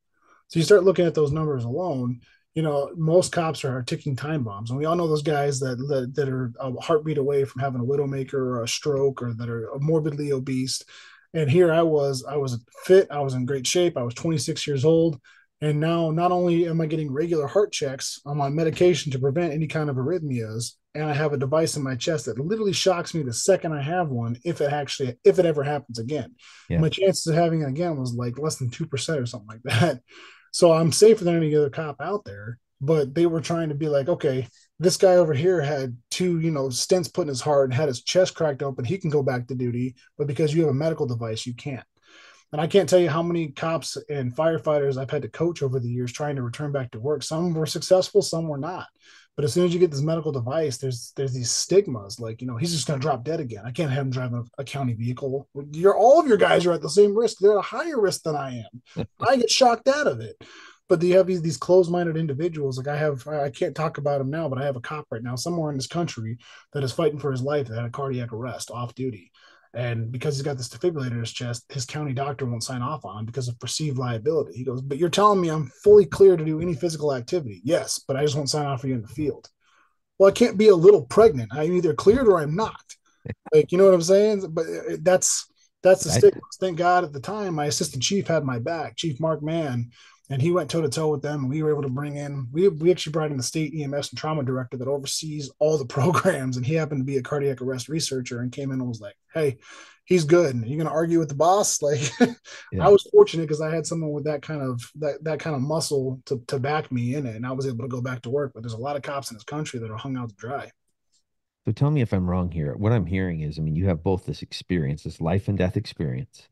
So you start looking at those numbers alone. Most cops are ticking time bombs, and we all know those guys that are a heartbeat away from having a widowmaker or a stroke, or that are morbidly obese. And here I was fit, I was in great shape, I was 26 years old, and now not only am I getting regular heart checks, I'm on medication to prevent any kind of arrhythmias, and I have a device in my chest that literally shocks me the second I have one, if it ever happens again. Yeah. My chances of having it again was like less than 2% or something like that. So I'm safer than any other cop out there. But they were trying to be like, okay, this guy over here had two, stents put in his heart and had his chest cracked open. He can go back to duty, but because you have a medical device, you can't. And I can't tell you how many cops and firefighters I've had to coach over the years trying to return back to work. Some were successful, some were not. But as soon as you get this medical device, there's these stigmas like, he's just going to drop dead again. I can't have him drive a county vehicle. All of your guys are at the same risk. They're at a higher risk than I am. I get shocked out of it. But you have these closed-minded individuals. Like I can't talk about him now, but I have a cop right now somewhere in this country that is fighting for his life that had a cardiac arrest off duty. And because he's got this defibrillator in his chest, his county doctor won't sign off on him because of perceived liability. He goes, but you're telling me I'm fully clear to do any physical activity. Yes, but I just won't sign off for you in the field. Well, I can't be a little pregnant. I'm either cleared or I'm not. Like, you know what I'm saying? But that's the I, stigma. Thank God at the time, my assistant chief had my back, Chief Mark Mann, and he went toe to toe with them. And we were able to bring in, we actually brought in the state EMS and trauma director that oversees all the programs. And he happened to be a cardiac arrest researcher and came in and was like, hey, he's good. Are you going to argue with the boss? Like, I yeah. was fortunate because I had someone with that kind of muscle to back me in it, and I was able to go back to work. But there's a lot of cops in this country that are hung out to dry. So tell me if I'm wrong here. What I'm hearing is, I mean, you have both this experience, this life and death experience,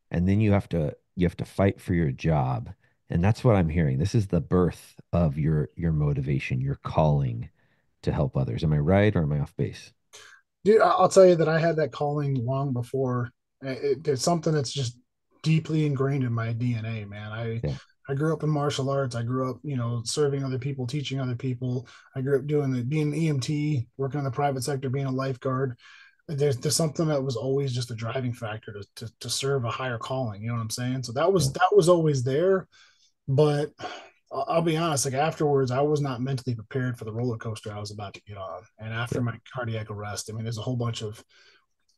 and then you have to fight for your job. And that's what I'm hearing. This is the birth of your motivation, your calling to help others. Am I right or am I off base? Dude, I'll tell you that I had that calling long before. It's something that's just deeply ingrained in my DNA, man. Yeah. I grew up in martial arts. I grew up, serving other people, teaching other people. I grew up being an EMT, working in the private sector, being a lifeguard. There's something that was always just a driving factor to serve a higher calling. You know what I'm saying? So that Yeah. was always there. But I'll be honest, like afterwards, I was not mentally prepared for the roller coaster I was about to get on. And after Yeah. my cardiac arrest, I mean, there's a whole bunch of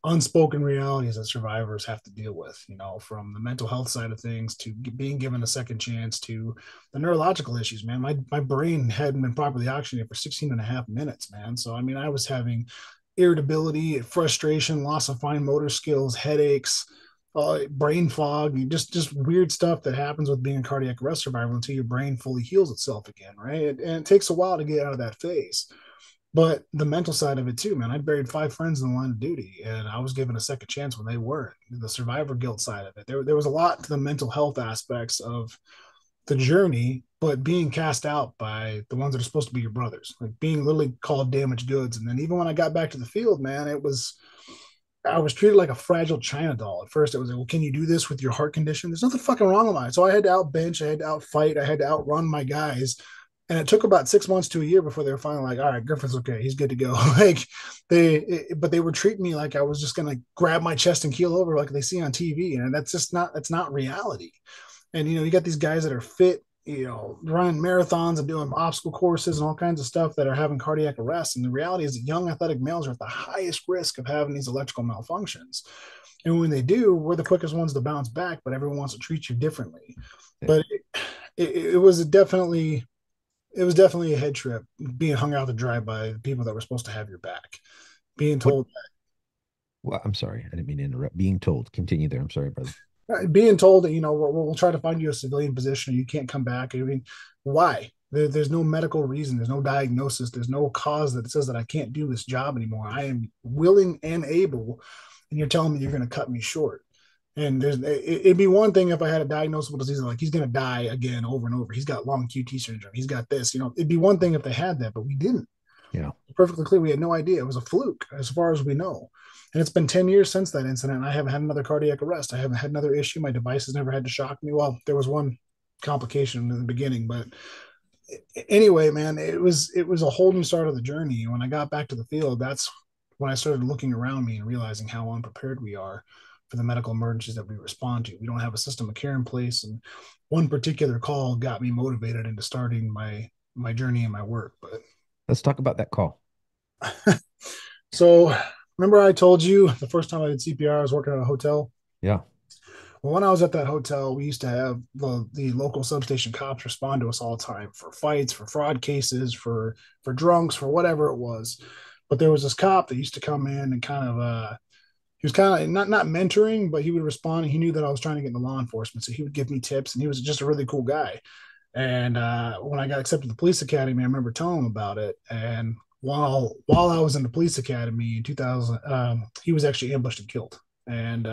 unspoken realities that survivors have to deal with, from the mental health side of things to being given a second chance to the neurological issues, man. My brain hadn't been properly oxygenated for 16 and a half minutes, man. So, I mean, I was having irritability, frustration, loss of fine motor skills, headaches, brain fog, just weird stuff that happens with being a cardiac arrest survivor until your brain fully heals itself again, right? And it takes a while to get out of that phase. But the mental side of it too, man. I buried 5 friends in the line of duty, and I was given a second chance when they weren't. The survivor guilt side of it. There was a lot to the mental health aspects of the journey, but being cast out by the ones that are supposed to be your brothers, like being literally called damaged goods. And then even when I got back to the field, man, I was treated like a fragile China doll. At first, it was like, well, can you do this with your heart condition? There's nothing fucking wrong with mine. So I had to outbench, I had to outfight, I had to outrun my guys. And it took about 6 months to a year before they were finally like, all right, Griffith's okay. He's good to go. But they were treating me like I was just going to grab my chest and keel over like they see on TV. And that's not reality. And, you got these guys that are fit, running marathons and doing obstacle courses and all kinds of stuff that are having cardiac arrest. And the reality is that young athletic males are at the highest risk of having these electrical malfunctions. And when they do, we're the quickest ones to bounce back, but everyone wants to treat you differently. Yeah. But it was definitely a head trip being hung out to dry by the people that were supposed to have your back, being What? told Well, I'm sorry. I didn't mean to interrupt. Being told. Continue there. I'm sorry, brother. being told that we'll try to find you a civilian position, or you can't come back. I mean, why? There's no medical reason. There's no diagnosis. There's no cause that says that I can't do this job anymore. I am willing and able, and you're telling me you're going to cut me short. And it'd be one thing if I had a diagnosable disease like he's going to die again over and over. He's got long QT syndrome. He's got this. It'd be one thing if they had that, but we didn't. Yeah. Perfectly clear. We had no idea. It was a fluke as far as we know. And it's been 10 years since that incident. And I haven't had another cardiac arrest. I haven't had another issue. My device has never had to shock me. Well, there was one complication in the beginning, but anyway, man, it was a whole new start of the journey. When I got back to the field, that's when I started looking around me and realizing how unprepared we are for the medical emergencies that we respond to. We don't have a system of care in place. And one particular call got me motivated into starting my journey in my work. But Let's talk about that call. so remember I told you the first time I did CPR, I was working at a hotel. Yeah. Well, when I was at that hotel, we used to have the local substation cops respond to us all the time for fights, for fraud cases, for drunks, for whatever it was. But there was this cop that used to come in and he was kind of not mentoring, but he would respond. And he knew that I was trying to get into law enforcement, so he would give me tips, and he was just a really cool guy. And when I got accepted to the police academy, I remember telling him about it. And while I was in the police academy in 2000, he was actually ambushed and killed. and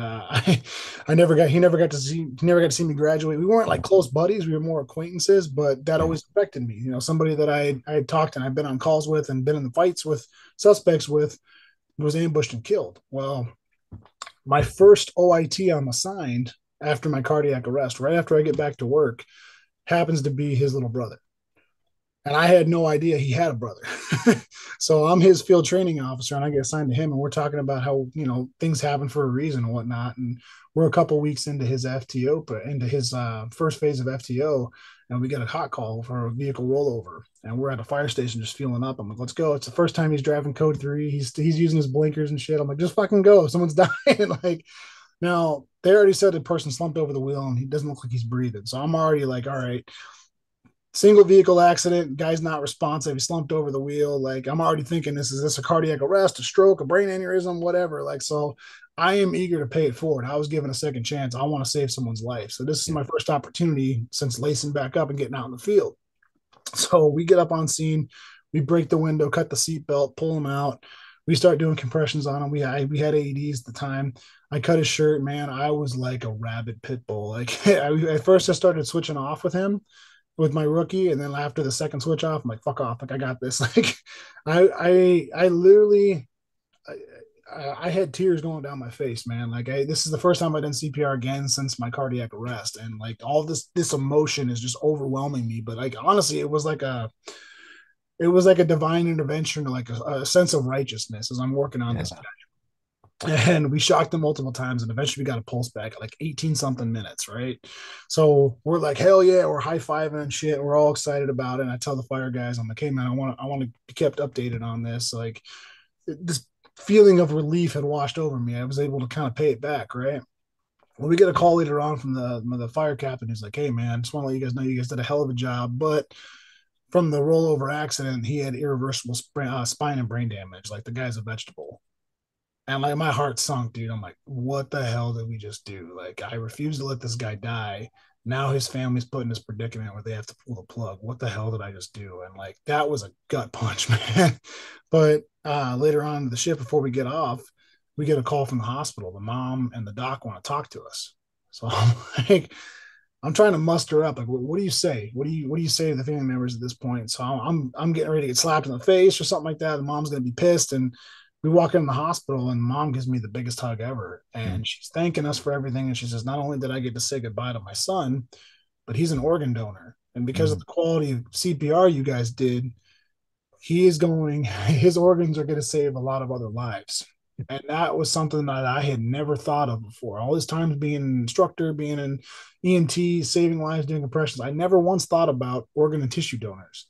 he never got to see me graduate. We weren't like close buddies; we were more acquaintances, but that Yeah. always affected me. You know, somebody that I had talked and I've been on calls with and been in the fights with suspects with was ambushed and killed. Well, my first OIT I'm assigned after my cardiac arrest, right after I get back to work, happens to be his little brother. And I had no idea he had a brother. So I'm his field training officer and I get assigned to him. And we're talking about how, things happen for a reason and whatnot. And we're a couple weeks into his FTO, into his first phase of FTO. And we get a hot call for a vehicle rollover. And we're at a fire station just fueling up. I'm like, let's go. It's the first time he's driving code 3. He's using his blinkers and shit. I'm like, just fucking go. Someone's dying. Like, now they already said the person slumped over the wheel and he doesn't look like he's breathing. So I'm already like, all right, single vehicle accident, guy's not responsive, he slumped over the wheel. Like, I'm already thinking, this a cardiac arrest, a stroke, a brain aneurysm, whatever. Like, so I am eager to pay it forward. I was given a second chance. I want to save someone's life. So this is Yeah. my first opportunity since lacing back up and getting out in the field. So we get up on scene, we break the window, cut the seatbelt, pull him out. We start doing compressions on him. We had AEDs at the time. I cut his shirt, man. I was like a rabid pit bull. Like, at first I started switching off with him, with my rookie, and then after the second switch off, I'm like, fuck off, like I got this. Like, I literally, I had tears going down my face, man. Like, this is the first time I've done CPR again since my cardiac arrest, and like all this emotion is just overwhelming me. But like, honestly, it was like a divine intervention, or like a sense of righteousness as I'm working on this. Yeah. And we shocked him multiple times, and eventually we got a pulse back at like 18 something minutes, right? So we're like, hell yeah, we're high-fiving and shit, we're all excited about it. And I tell the fire guys, I'm like, hey man, I want to be kept updated on this. Like, this feeling of relief had washed over me. I was able to kind of pay it back, right? Well, we get a call later on from the fire captain who's like, hey man, just want to let you guys know you guys did a hell of a job, but from the rollover accident, he had irreversible spine and brain damage. Like, the guy's a vegetable. And like, my heart sunk, dude. I'm like, what the hell did we just do? Like, I refuse to let this guy die. Now his family's put in this predicament where they have to pull the plug. What the hell did I just do? And like, that was a gut punch, man. But later on the shift, before we get off, we get a call from the hospital. The mom and the doc want to talk to us. So I'm like, I'm trying to muster up. Like, what do you say? What do you say to the family members at this point? So I'm getting ready to get slapped in the face or something like that. The mom's gonna be pissed, and we walk in the hospital, and mom gives me the biggest hug ever, Mm. and she's thanking us for everything. And she says, not only did I get to say goodbye to my son, but he's an organ donor, and because of Mm. the quality of CPR you guys did, he is going. His organs are going to save a lot of other lives. And that was something that I had never thought of before. All this time being an instructor, being an EMT, saving lives, doing compressions, I never once thought about organ and tissue donors.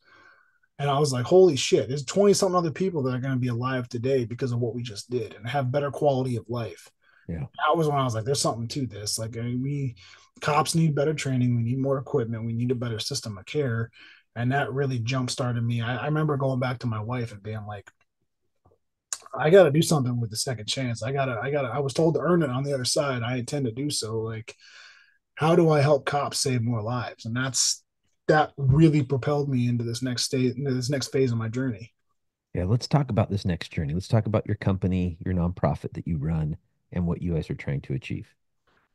And I was like, holy shit, there's 20 something other people that are going to be alive today because of what we just did and have better quality of life. Yeah. That was when I was like, there's something to this. Like, I mean, cops need better training. We need more equipment. We need a better system of care. And that really jump started me. I remember going back to my wife and being like, I got to do something with the second chance. I was told to earn it on the other side. I intend to do so. Like, how do I help cops save more lives? And that really propelled me into this next state, into this next phase of my journey. Yeah. Let's talk about this next journey. Let's talk about your company, your nonprofit that you run, and what you guys are trying to achieve.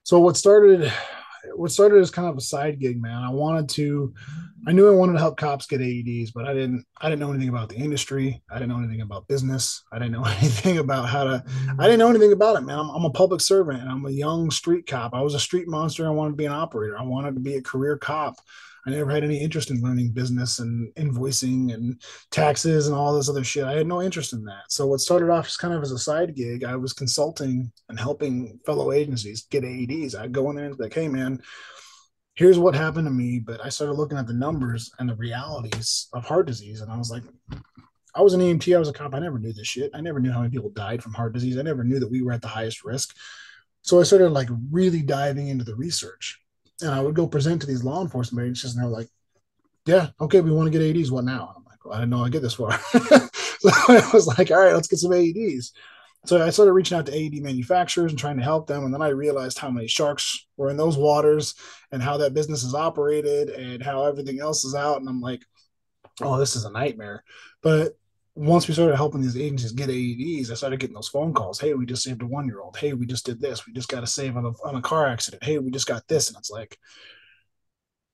So what started as kind of a side gig, man. I knew I wanted to help cops get AEDs, but I didn't know anything about the industry. I didn't know anything about business. I didn't know anything about I didn't know anything about it, man. I'm a public servant and I'm a young street cop. I was a street monster. I wanted to be an operator. I wanted to be a career cop. I never had any interest in learning business and invoicing and taxes and all this other shit. I had no interest in that. So what started off as kind of as a side gig, I was consulting and helping fellow agencies get AEDs. I'd go in there and be like, hey man, here's what happened to me. But I started looking at the numbers and the realities of heart disease. And I was like, I was an EMT, I was a cop. I never knew this shit. I never knew how many people died from heart disease. I never knew that we were at the highest risk. So I started like really diving into the research. And I would go present to these law enforcement agencies, and they're like, yeah, okay, we want to get AEDs. What now? I'm like, well, I didn't know I'd get this far. So I was like, all right, let's get some AEDs. So I started reaching out to AED manufacturers and trying to help them. And then I realized how many sharks were in those waters and how that business is operated and how everything else is out. And I'm like, oh, this is a nightmare. But once we started helping these agencies get AEDs, I started getting those phone calls. Hey, we just saved a 1 year old. Hey, we just did this. We just got a save on a car accident. Hey, we just got this. And it's like,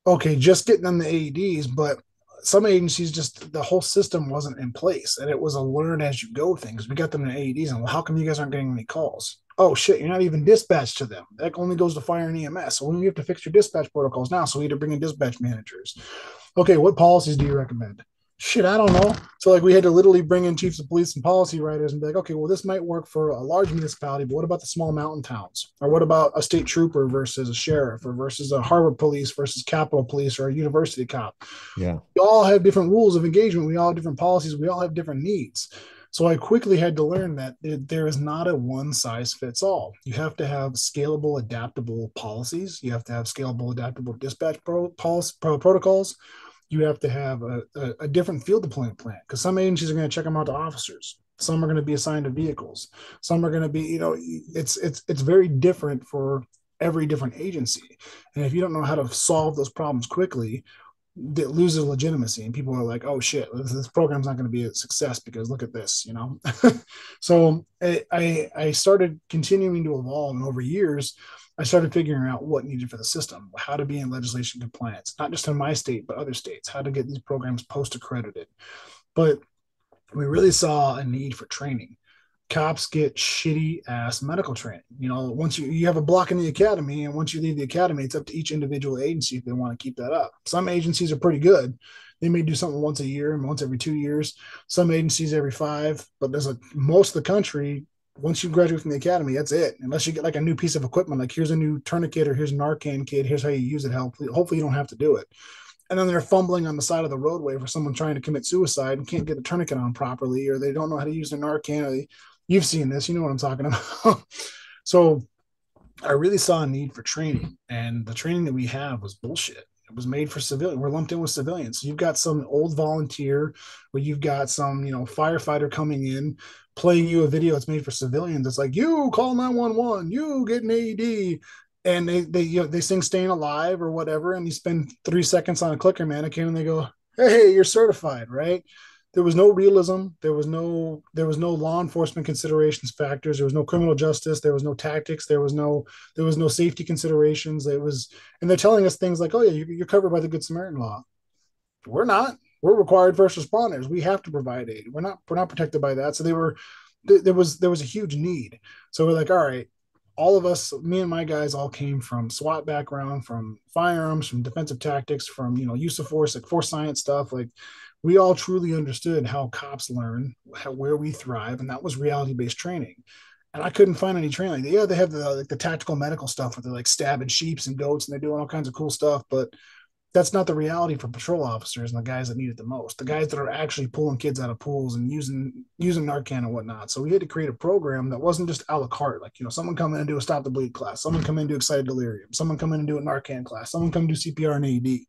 okay, just getting them the AEDs, but some agencies just the whole system wasn't in place, and it was a learn as you go thing. Because we got them the AEDs, and well, how come you guys aren't getting any calls? Oh shit, you're not even dispatched to them. That only goes to fire and EMS. So we have to fix your dispatch protocols now. So we need to bring in dispatch managers. Okay, what policies do you recommend? Shit, I don't know. So like we had to literally bring in chiefs of police and policy writers and be like, okay, well, this might work for a large municipality, but what about the small mountain towns? Or what about a state trooper versus a sheriff or versus a Harvard police versus Capitol police or a university cop? Yeah. We all have different rules of engagement. We all have different policies. We all have different needs. So I quickly had to learn that there is not a one size fits all. You have to have scalable, adaptable policies. You have to have scalable, adaptable dispatch protocols. You have to have a different field deployment plan because some agencies are going to check them out to officers. Some are going to be assigned to vehicles. Some are going to be, it's very different for every different agency. And if you don't know how to solve those problems quickly, it loses legitimacy, and people are like, "Oh shit, this program's not going to be a success because look at this." So I started continuing to evolve, and over years, I started figuring out what needed for the system, how to be in legislation compliance, not just in my state but other states, how to get these programs post accredited. But we really saw a need for training. Cops get shitty ass medical training. Once you have a block in the academy, and once you leave the academy, it's up to each individual agency if they want to keep that up. Some agencies are pretty good. They may do something once a year and once every 2 years. Some agencies every five, but most of the country. Once you graduate from the academy, that's it. Unless you get like a new piece of equipment, like here's a new tourniquet or here's a Narcan kit, here's how you use it. Hopefully you don't have to do it, and then they're fumbling on the side of the roadway for someone trying to commit suicide and can't get a tourniquet on properly, or they don't know how to use their Narcan. You've seen this, you know what I'm talking about. So I really saw a need for training, and the training that we have was bullshit. It was made for civilians. We're lumped in with civilians. So you've got some old volunteer, or you've got some, firefighter coming in, playing you a video that's made for civilians. It's like, you call 911, you get an AED, and they sing "Staying Alive" or whatever, and you spend 3 seconds on a clicker mannequin, and they go, "Hey, you're certified," right? There was no realism. There was no law enforcement considerations factors. There was no criminal justice. There was no tactics. There was no safety considerations. And they're telling us things like, "Oh yeah, you're covered by the Good Samaritan law." We're not. We're required first responders. We have to provide aid. We're not protected by that. So there was a huge need. So we're like, all right, all of us, me and my guys, all came from SWAT background, from firearms, from defensive tactics, from use of force, like force science stuff. Like we all truly understood how cops learn, where we thrive, and that was reality based training. And I couldn't find any training. Yeah, they have the tactical medical stuff where they're like stabbing sheeps and goats and they're doing all kinds of cool stuff, but that's not the reality for patrol officers and the guys that need it the most. The guys that are actually pulling kids out of pools and using Narcan and whatnot. So we had to create a program that wasn't just a la carte. Like, someone come in and do a stop the bleed class, someone come in and do excited delirium, someone come in and do a Narcan class, someone come do CPR and AED.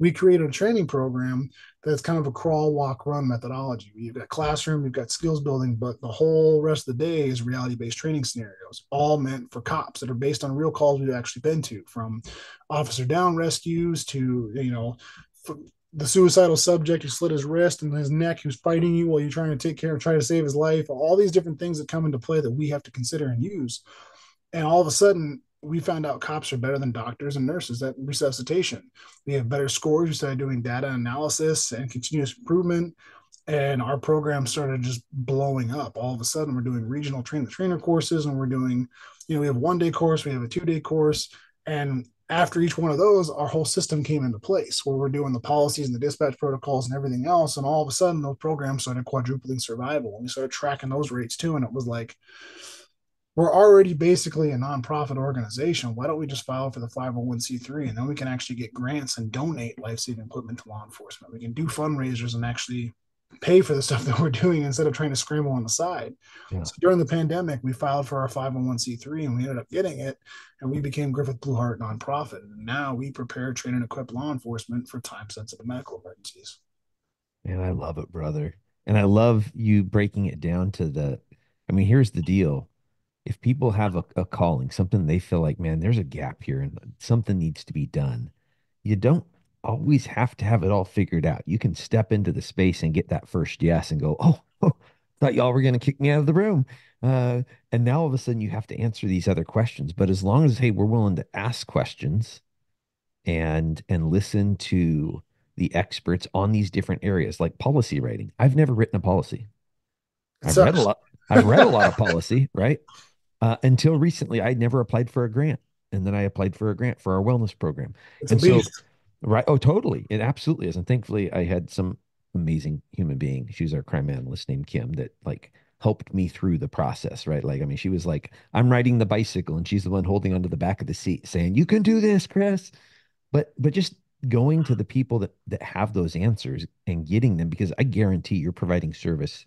We created a training program that's kind of a crawl, walk, run methodology. You've got classroom, you've got skills building, but the whole rest of the day is reality based training scenarios, all meant for cops that are based on real calls we've actually been to, from officer down rescues to, the suicidal subject who slit his wrist and his neck who's fighting you while you're trying to take care of, try to save his life, all these different things that come into play that we have to consider and use. And all of a sudden, we found out cops are better than doctors and nurses at resuscitation. We have better scores. We started doing data analysis and continuous improvement. And our program started just blowing up. All of a sudden, we're doing regional train the trainer courses, and we're doing, we have a 1 day course, we have a 2 day course. And after each one of those, our whole system came into place where we're doing the policies and the dispatch protocols and everything else. And all of a sudden, those programs started quadrupling survival. And we started tracking those rates too. And it was like, we're already basically a nonprofit organization. Why don't we just file for the 501(c)(3) and then we can actually get grants and donate life-saving equipment to law enforcement? We can do fundraisers and actually pay for the stuff that we're doing instead of trying to scramble on the side. Yeah. So during the pandemic, we filed for our 501(c)(3) and we ended up getting it, and we became Griffith Blue Heart nonprofit. And now we prepare, train, and equip law enforcement for time-sensitive medical emergencies. And I love it, brother. And I love you breaking it down to I mean, here's the deal. If people have a calling, something they feel like, man, there's a gap here and something needs to be done, you don't always have to have it all figured out. You can step into the space and get that first yes and go, oh, thought y'all were going to kick me out of the room. Uh, and now all of a sudden you have to answer these other questions. But as long as, hey, we're willing to ask questions and listen to the experts on these different areas, like policy writing. I've never written a policy. It I've read a sucks. lot. I've read a lot of policy, right? Until recently, I'd never applied for a grant. And then I applied for a grant for our wellness program. It's a And so, beast. right. Oh, totally. It absolutely is. And thankfully, I had some amazing human being. She was our crime analyst named Kim that like helped me through the process, right? Like, I mean, she was like, I'm riding the bicycle and she's the one holding onto the back of the seat saying, you can do this, Chris. But just going to the people that have those answers and getting them, because I guarantee you're providing service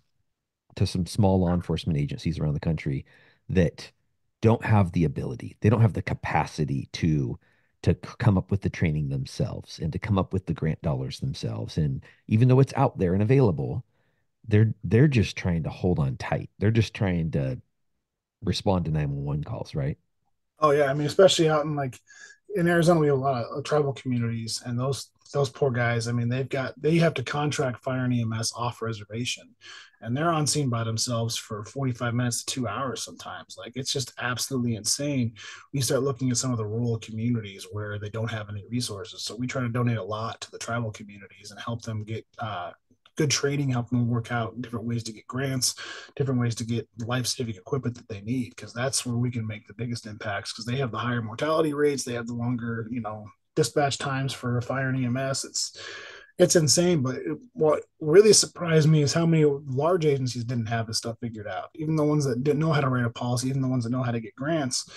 to some small law enforcement agencies around the country that don't have the ability, they don't have the capacity to come up with the training themselves and to come up with the grant dollars themselves. And even though it's out there and available, they're just trying to hold on tight. They're just trying to respond to 911 calls, right? Oh yeah, I mean, especially out in like in Arizona, we have a lot of tribal communities, and those poor guys. I mean, they have to contract fire and EMS off reservation, and they're on scene by themselves for 45 minutes to 2 hours sometimes. Like it's just absolutely insane. We start looking at some of the rural communities where they don't have any resources, so we try to donate a lot to the tribal communities and help them get good training, help them work out different ways to get grants, different ways to get life-saving equipment that they need, because that's where we can make the biggest impacts, because they have the higher mortality rates, they have the longer, dispatch times for fire and EMS. It's insane. But what really surprised me is how many large agencies didn't have this stuff figured out. Even the ones that didn't know how to write a policy, even the ones that know how to get grants,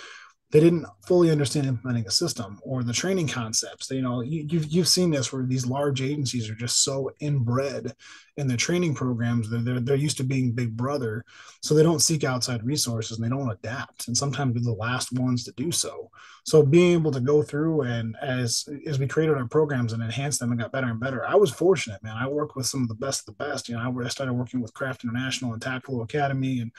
they didn't fully understand implementing a system or the training concepts. You've seen this where these large agencies are just so inbred in their training programs. They're used to being big brother, so they don't seek outside resources and they don't adapt. And sometimes they're the last ones to do so. So being able to go through and as we created our programs and enhanced them and got better and better, I was fortunate, man. I worked with some of the best of the best. I started working with Craft International and Tactical Academy, and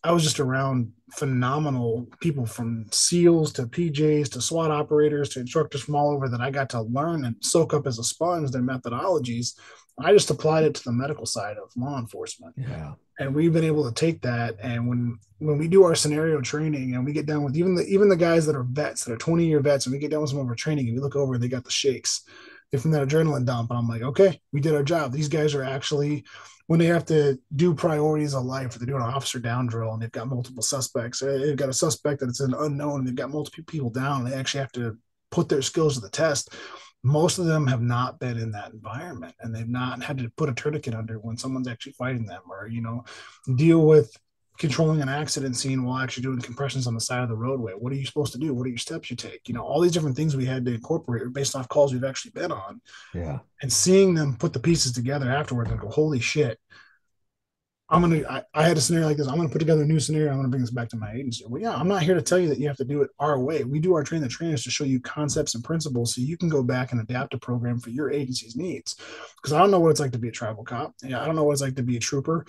I was just around phenomenal people from SEALs to PJs to SWAT operators to instructors from all over that I got to learn and soak up as a sponge their methodologies. I just applied it to the medical side of law enforcement. Yeah. And we've been able to take that, and when we do our scenario training and we get done with even the guys that are vets, that are 20-year vets, and we get done with some of our training and we look over and they got the shakes. They're from that adrenaline dump. And I'm like, okay, we did our job. These guys are actually, when they have to do priorities of life, they're doing an officer down drill and they've got multiple suspects. They've got a suspect that's an unknown and they've got multiple people down. And they actually have to put their skills to the test. Most of them have not been in that environment, and they've not had to put a tourniquet under when someone's actually fighting them, or deal with controlling an accident scene while actually doing compressions on the side of the roadway. What are you supposed to do? What are your steps you take? All these different things we had to incorporate based off calls we've actually been on, Yeah. and seeing them put the pieces together afterwards and go, holy shit, I had a scenario like this. I'm gonna put together a new scenario. I'm gonna bring this back to my agency. Well, yeah, I'm not here to tell you that you have to do it our way. We do our train the trainers to show you concepts and principles so you can go back and adapt a program for your agency's needs. Because I don't know what it's like to be a tribal cop. Yeah, I don't know what it's like to be a trooper.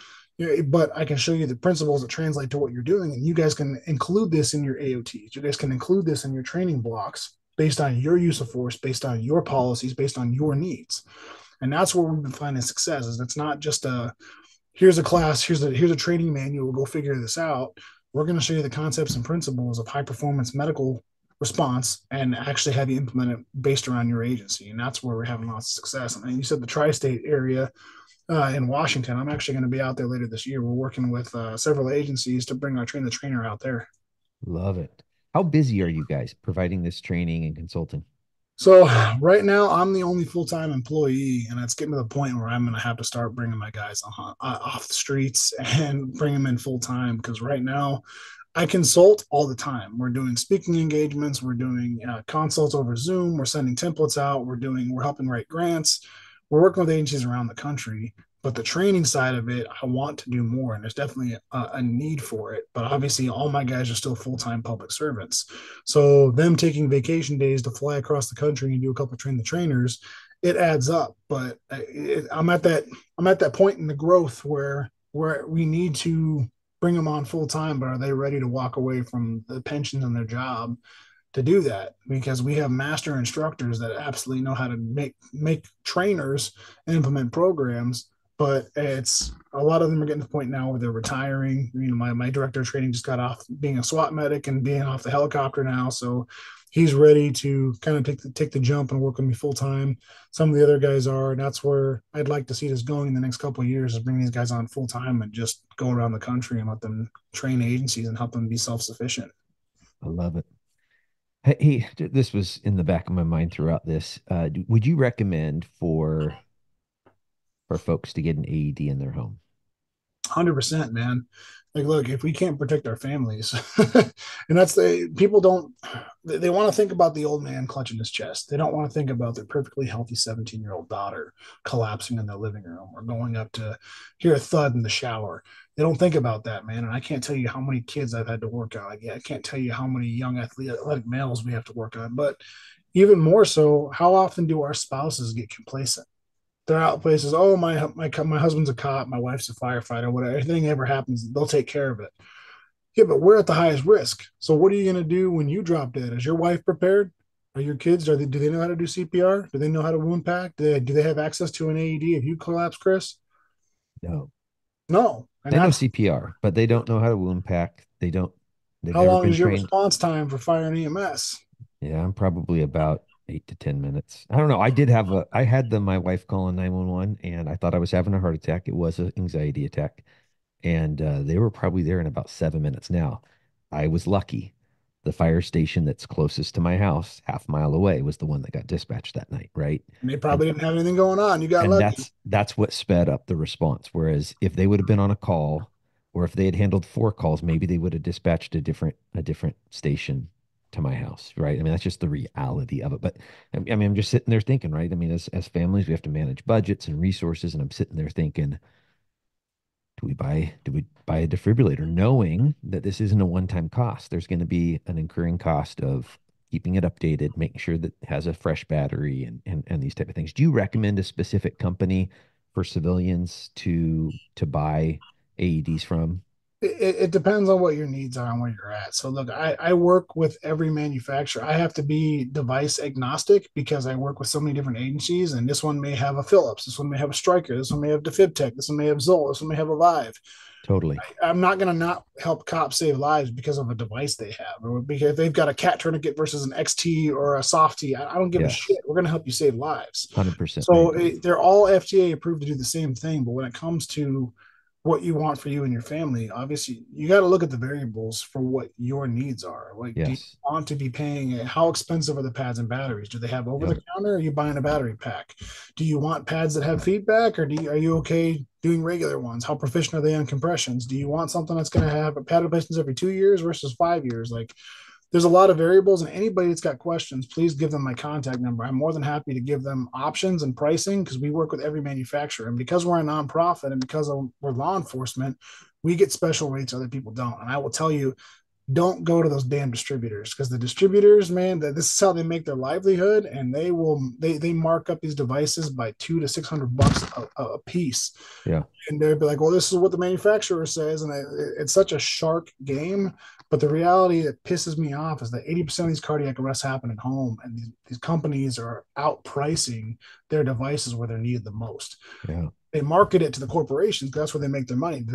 But I can show you the principles that translate to what you're doing, and you guys can include this in your AOTs. You guys can include this in your training blocks based on your use of force, based on your policies, based on your needs. And that's where we've been finding success. Is it's not just a here's a class, here's a training manual, go figure this out. We're going to show you the concepts and principles of high performance medical response and actually have you implement it based around your agency. And that's where we're having lots of success. And you said the tri-state area in Washington. I'm actually going to be out there later this year. We're working with several agencies to bring our train the trainer out there. Love it. How busy are you guys providing this training and consulting? So right now, I'm the only full time employee, and it's getting to the point where I'm going to have to start bringing my guys off the streets and bring them in full time. Because right now, I consult all the time. We're doing speaking engagements, we're doing consults over Zoom, we're sending templates out, we're helping write grants, we're working with agencies around the country. But the training side of it, I want to do more, and there's definitely a need for it. But obviously, all my guys are still full time public servants, so them taking vacation days to fly across the country and do a couple of train the trainers, it adds up. But I'm at that point in the growth where we need to bring them on full time, but are they ready to walk away from the pensions and their job to do that because we have master instructors that absolutely know how to make trainers and implement programs. But it's a lot of them are getting to the point now where they're retiring. My director of training just got off being a SWAT medic and being off the helicopter now, so he's ready to kind of take the jump and work with me full time. Some of the other guys are, and that's where I'd like to see this going in the next couple of years, is bring these guys on full time and just go around the country and let them train agencies and help them be self sufficient. I love it. Hey, this was in the back of my mind throughout this. Would you recommend for folks to get an AED in their home? 100%, man. Like, look, if we can't protect our families, and that's the people don't, they want to think about the old man clutching his chest. They don't want to think about their perfectly healthy 17-year-old daughter collapsing in their living room or going up to hear a thud in the shower. They don't think about that, man. And I can't tell you how many kids I've had to work on. Like, I can't tell you how many young athletic males we have to work on. But even more so, how often do our spouses get complacent? They're out places. Oh, my husband's a cop, my wife's a firefighter. Whatever, anything ever happens, they'll take care of it. Yeah, but we're at the highest risk. So what are you going to do when you drop dead? Is your wife prepared? Are your kids? Do they know how to do CPR? Do they know how to wound pack? Do they have access to an AED if you collapse, Chris? No. No. And They know that's CPR, but they don't know how to wound pack. They've how never long been is your trained. response time for fire and EMS? Yeah, I'm probably about 8 to 10 minutes. I don't know. I had my wife calling 911 and I thought I was having a heart attack. It was an anxiety attack. And they were probably there in about 7 minutes. Now, I was lucky. The fire station that's closest to my house, half mile away, was the one that got dispatched that night, right? And they And probably didn't have anything going on. You got and lucky. that's what sped up the response. Whereas if they would have been on a call, or if they had handled 4 calls, maybe they would have dispatched a different station to my house, right? I mean, that's just the reality of it. But I mean, I'm just sitting there thinking, right? I mean, as families, we have to manage budgets and resources, and I'm sitting there thinking, do we buy a defibrillator, knowing that this isn't a one-time cost? There's going to be an incurring cost of keeping it updated, making sure that it has a fresh battery and these type of things. Do you recommend a specific company for civilians to buy AEDs from? It depends on what your needs are and where you're at. So look, I work with every manufacturer. I have to be device agnostic because I work with so many different agencies, and this one may have a Philips, this one may have a Stryker, this one may have DefibTech, this one may have Zoll, this one may have a Vive. Totally. I'm not going to not help cops save lives because of a device they have, or because they've got a cat tourniquet versus an XT or a softie. I don't give a shit. Yes. We're going to help you save lives. 100%. I So agree. they're all FDA approved to do the same thing. But when it comes to what you want for you and your family, obviously you got to look at the variables for what your needs are. Like, do you Yes. want to be paying? How expensive are the pads and batteries? Do they have over the Yep. counter? Or are you buying a battery pack? Do you want pads that have feedback, or are you okay doing regular ones? How proficient are they on compressions? Do you want something that's going to have a pad replacements every 2 years versus 5 years? Like, there's a lot of variables, and anybody that's got questions, please give them my contact number. I'm more than happy to give them options and pricing because we work with every manufacturer. And because we're a nonprofit and because we're law enforcement, we get special rates other people don't. And I will tell you, don't go to those damn distributors, because the distributors, man, that this is how they make their livelihood, and they mark up these devices by 200 to 600 bucks a piece, Yeah. and they'd be like, well, this is what the manufacturer says. And it's such a shark game. But the reality that pisses me off is that 80% of these cardiac arrests happen at home, and these companies are outpricing their devices where they're needed the most. Yeah. They market it to the corporations because that's where they make their money.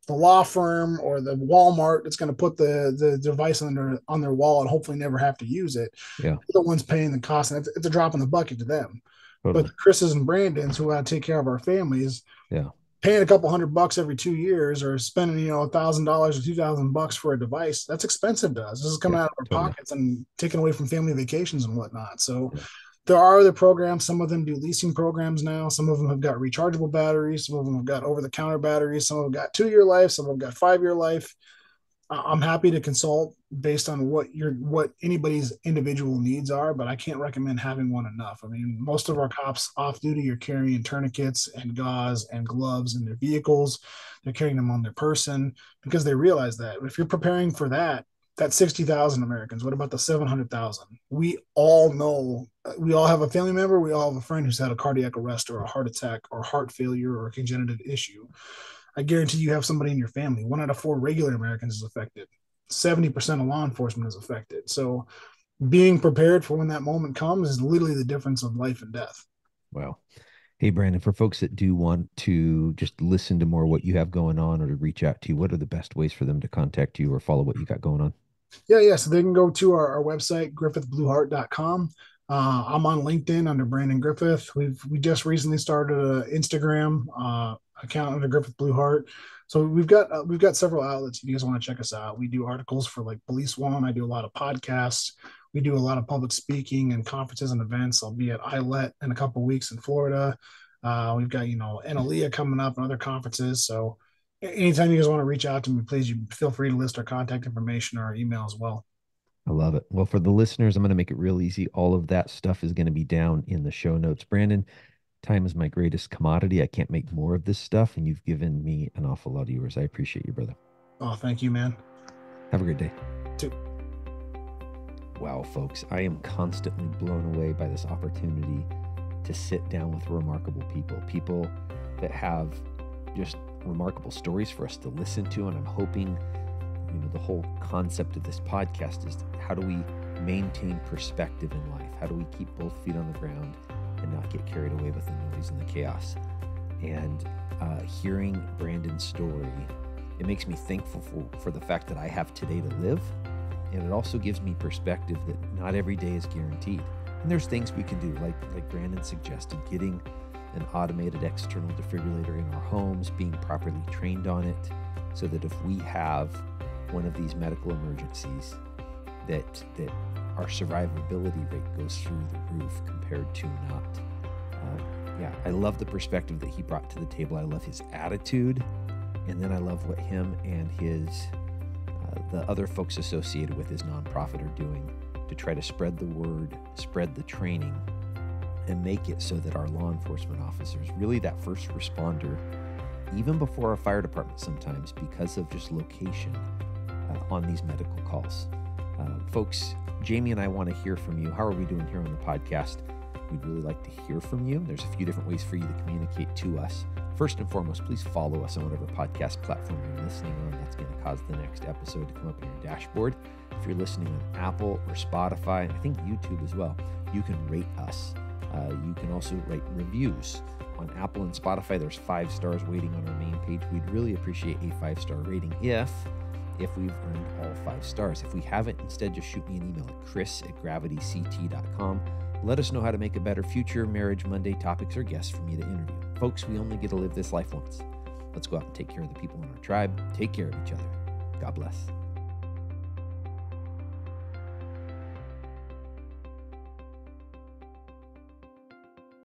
The law firm or the Walmart that's going to put the device on their wall and hopefully never have to use it. Yeah. They're the ones paying the cost, and it's a drop in the bucket to them. But Totally. the Chris's and Brandons who got to take care of our families, Yeah. paying a couple $100 every 2 years or spending $1,000 or 2,000 bucks for a device, that's expensive to us. This is coming Yeah. out of our Totally. pockets and taken away from family vacations and whatnot. So Yeah. there are other programs. Some of them do leasing programs now. Some of them have got rechargeable batteries. Some of them have got over-the-counter batteries. Some of them got 2 year life. Some of them got 5 year life. I'm happy to consult based on what anybody's individual needs are, but I can't recommend having one enough. I mean, most of our cops off duty are carrying tourniquets and gauze and gloves in their vehicles. They're carrying them on their person because they realize that if you're preparing for that's 60,000 Americans. What about the 700,000? We all know, we all have a family member, we all have a friend who's had a cardiac arrest or a heart attack or heart failure or a congenital issue. I guarantee you have somebody in your family. 1 out of 4 regular Americans is affected. 70% of law enforcement is affected. So being prepared for when that moment comes is literally the difference of life and death. Wow. Hey, Brandon, for folks that do want to just listen to more what you have going on or to reach out to you, what are the best ways for them to contact you or follow what you got going on? Yeah. So they can go to our website, griffithblueheart.com. I'm on LinkedIn under Brandon Griffith. We just recently started an Instagram account under Griffith Blue Heart. So we've got several outlets if you guys want to check us out. We do articles for like Police One. I do a lot of podcasts. We do a lot of public speaking and conferences and events. I'll be at ILET in a couple of weeks in Florida. We've got NALEA coming up and other conferences. So anytime you guys want to reach out to me, please you feel free to list our contact information or our email as well. I love it. Well, for the listeners, I'm going to make it real easy. All of that stuff is going to be down in the show notes. Brandon, time is my greatest commodity. I can't make more of this stuff, and you've given me an awful lot of yours. I appreciate you, brother. Oh, thank you, man. Have a great day. Too. Wow, folks, I am constantly blown away by this opportunity to sit down with remarkable people that have just remarkable stories for us to listen to. And I'm hoping, the whole concept of this podcast is how do we maintain perspective in life? How do we keep both feet on the ground and not get carried away with the noise and the chaos? And hearing Brandon's story, it makes me thankful for the fact that I have today to live. And it also gives me perspective that not every day is guaranteed. And there's things we can do, like Brandon suggested, getting an automated external defibrillator in our homes, being properly trained on it, so that if we have one of these medical emergencies, that our survivability rate goes through the roof compared to not. I love the perspective that he brought to the table. I love his attitude, and then I love what him and the other folks associated with his nonprofit are doing to try to spread the word, spread the training, and make it so that our law enforcement officers, really that first responder, even before our fire department sometimes, because of just location, on these medical calls. Folks, Jaimie and I want to hear from you. How are we doing here on the podcast? We'd really like to hear from you. There's a few different ways for you to communicate to us. First and foremost, please follow us on whatever podcast platform you're listening on. That's going to cause the next episode to come up in your dashboard. If you're listening on Apple or Spotify, and I think YouTube as well, you can rate us. You can also write reviews. On Apple and Spotify, there's 5 stars waiting on our main page. We'd really appreciate a 5-star rating if we've earned all 5 stars. If we haven't, instead just shoot me an email at chris@gravityct.com. Let us know how to make a better future Marriage Monday topics or guests for me to interview. Folks, we only get to live this life once. Let's go out and take care of the people in our tribe. Take care of each other. God bless.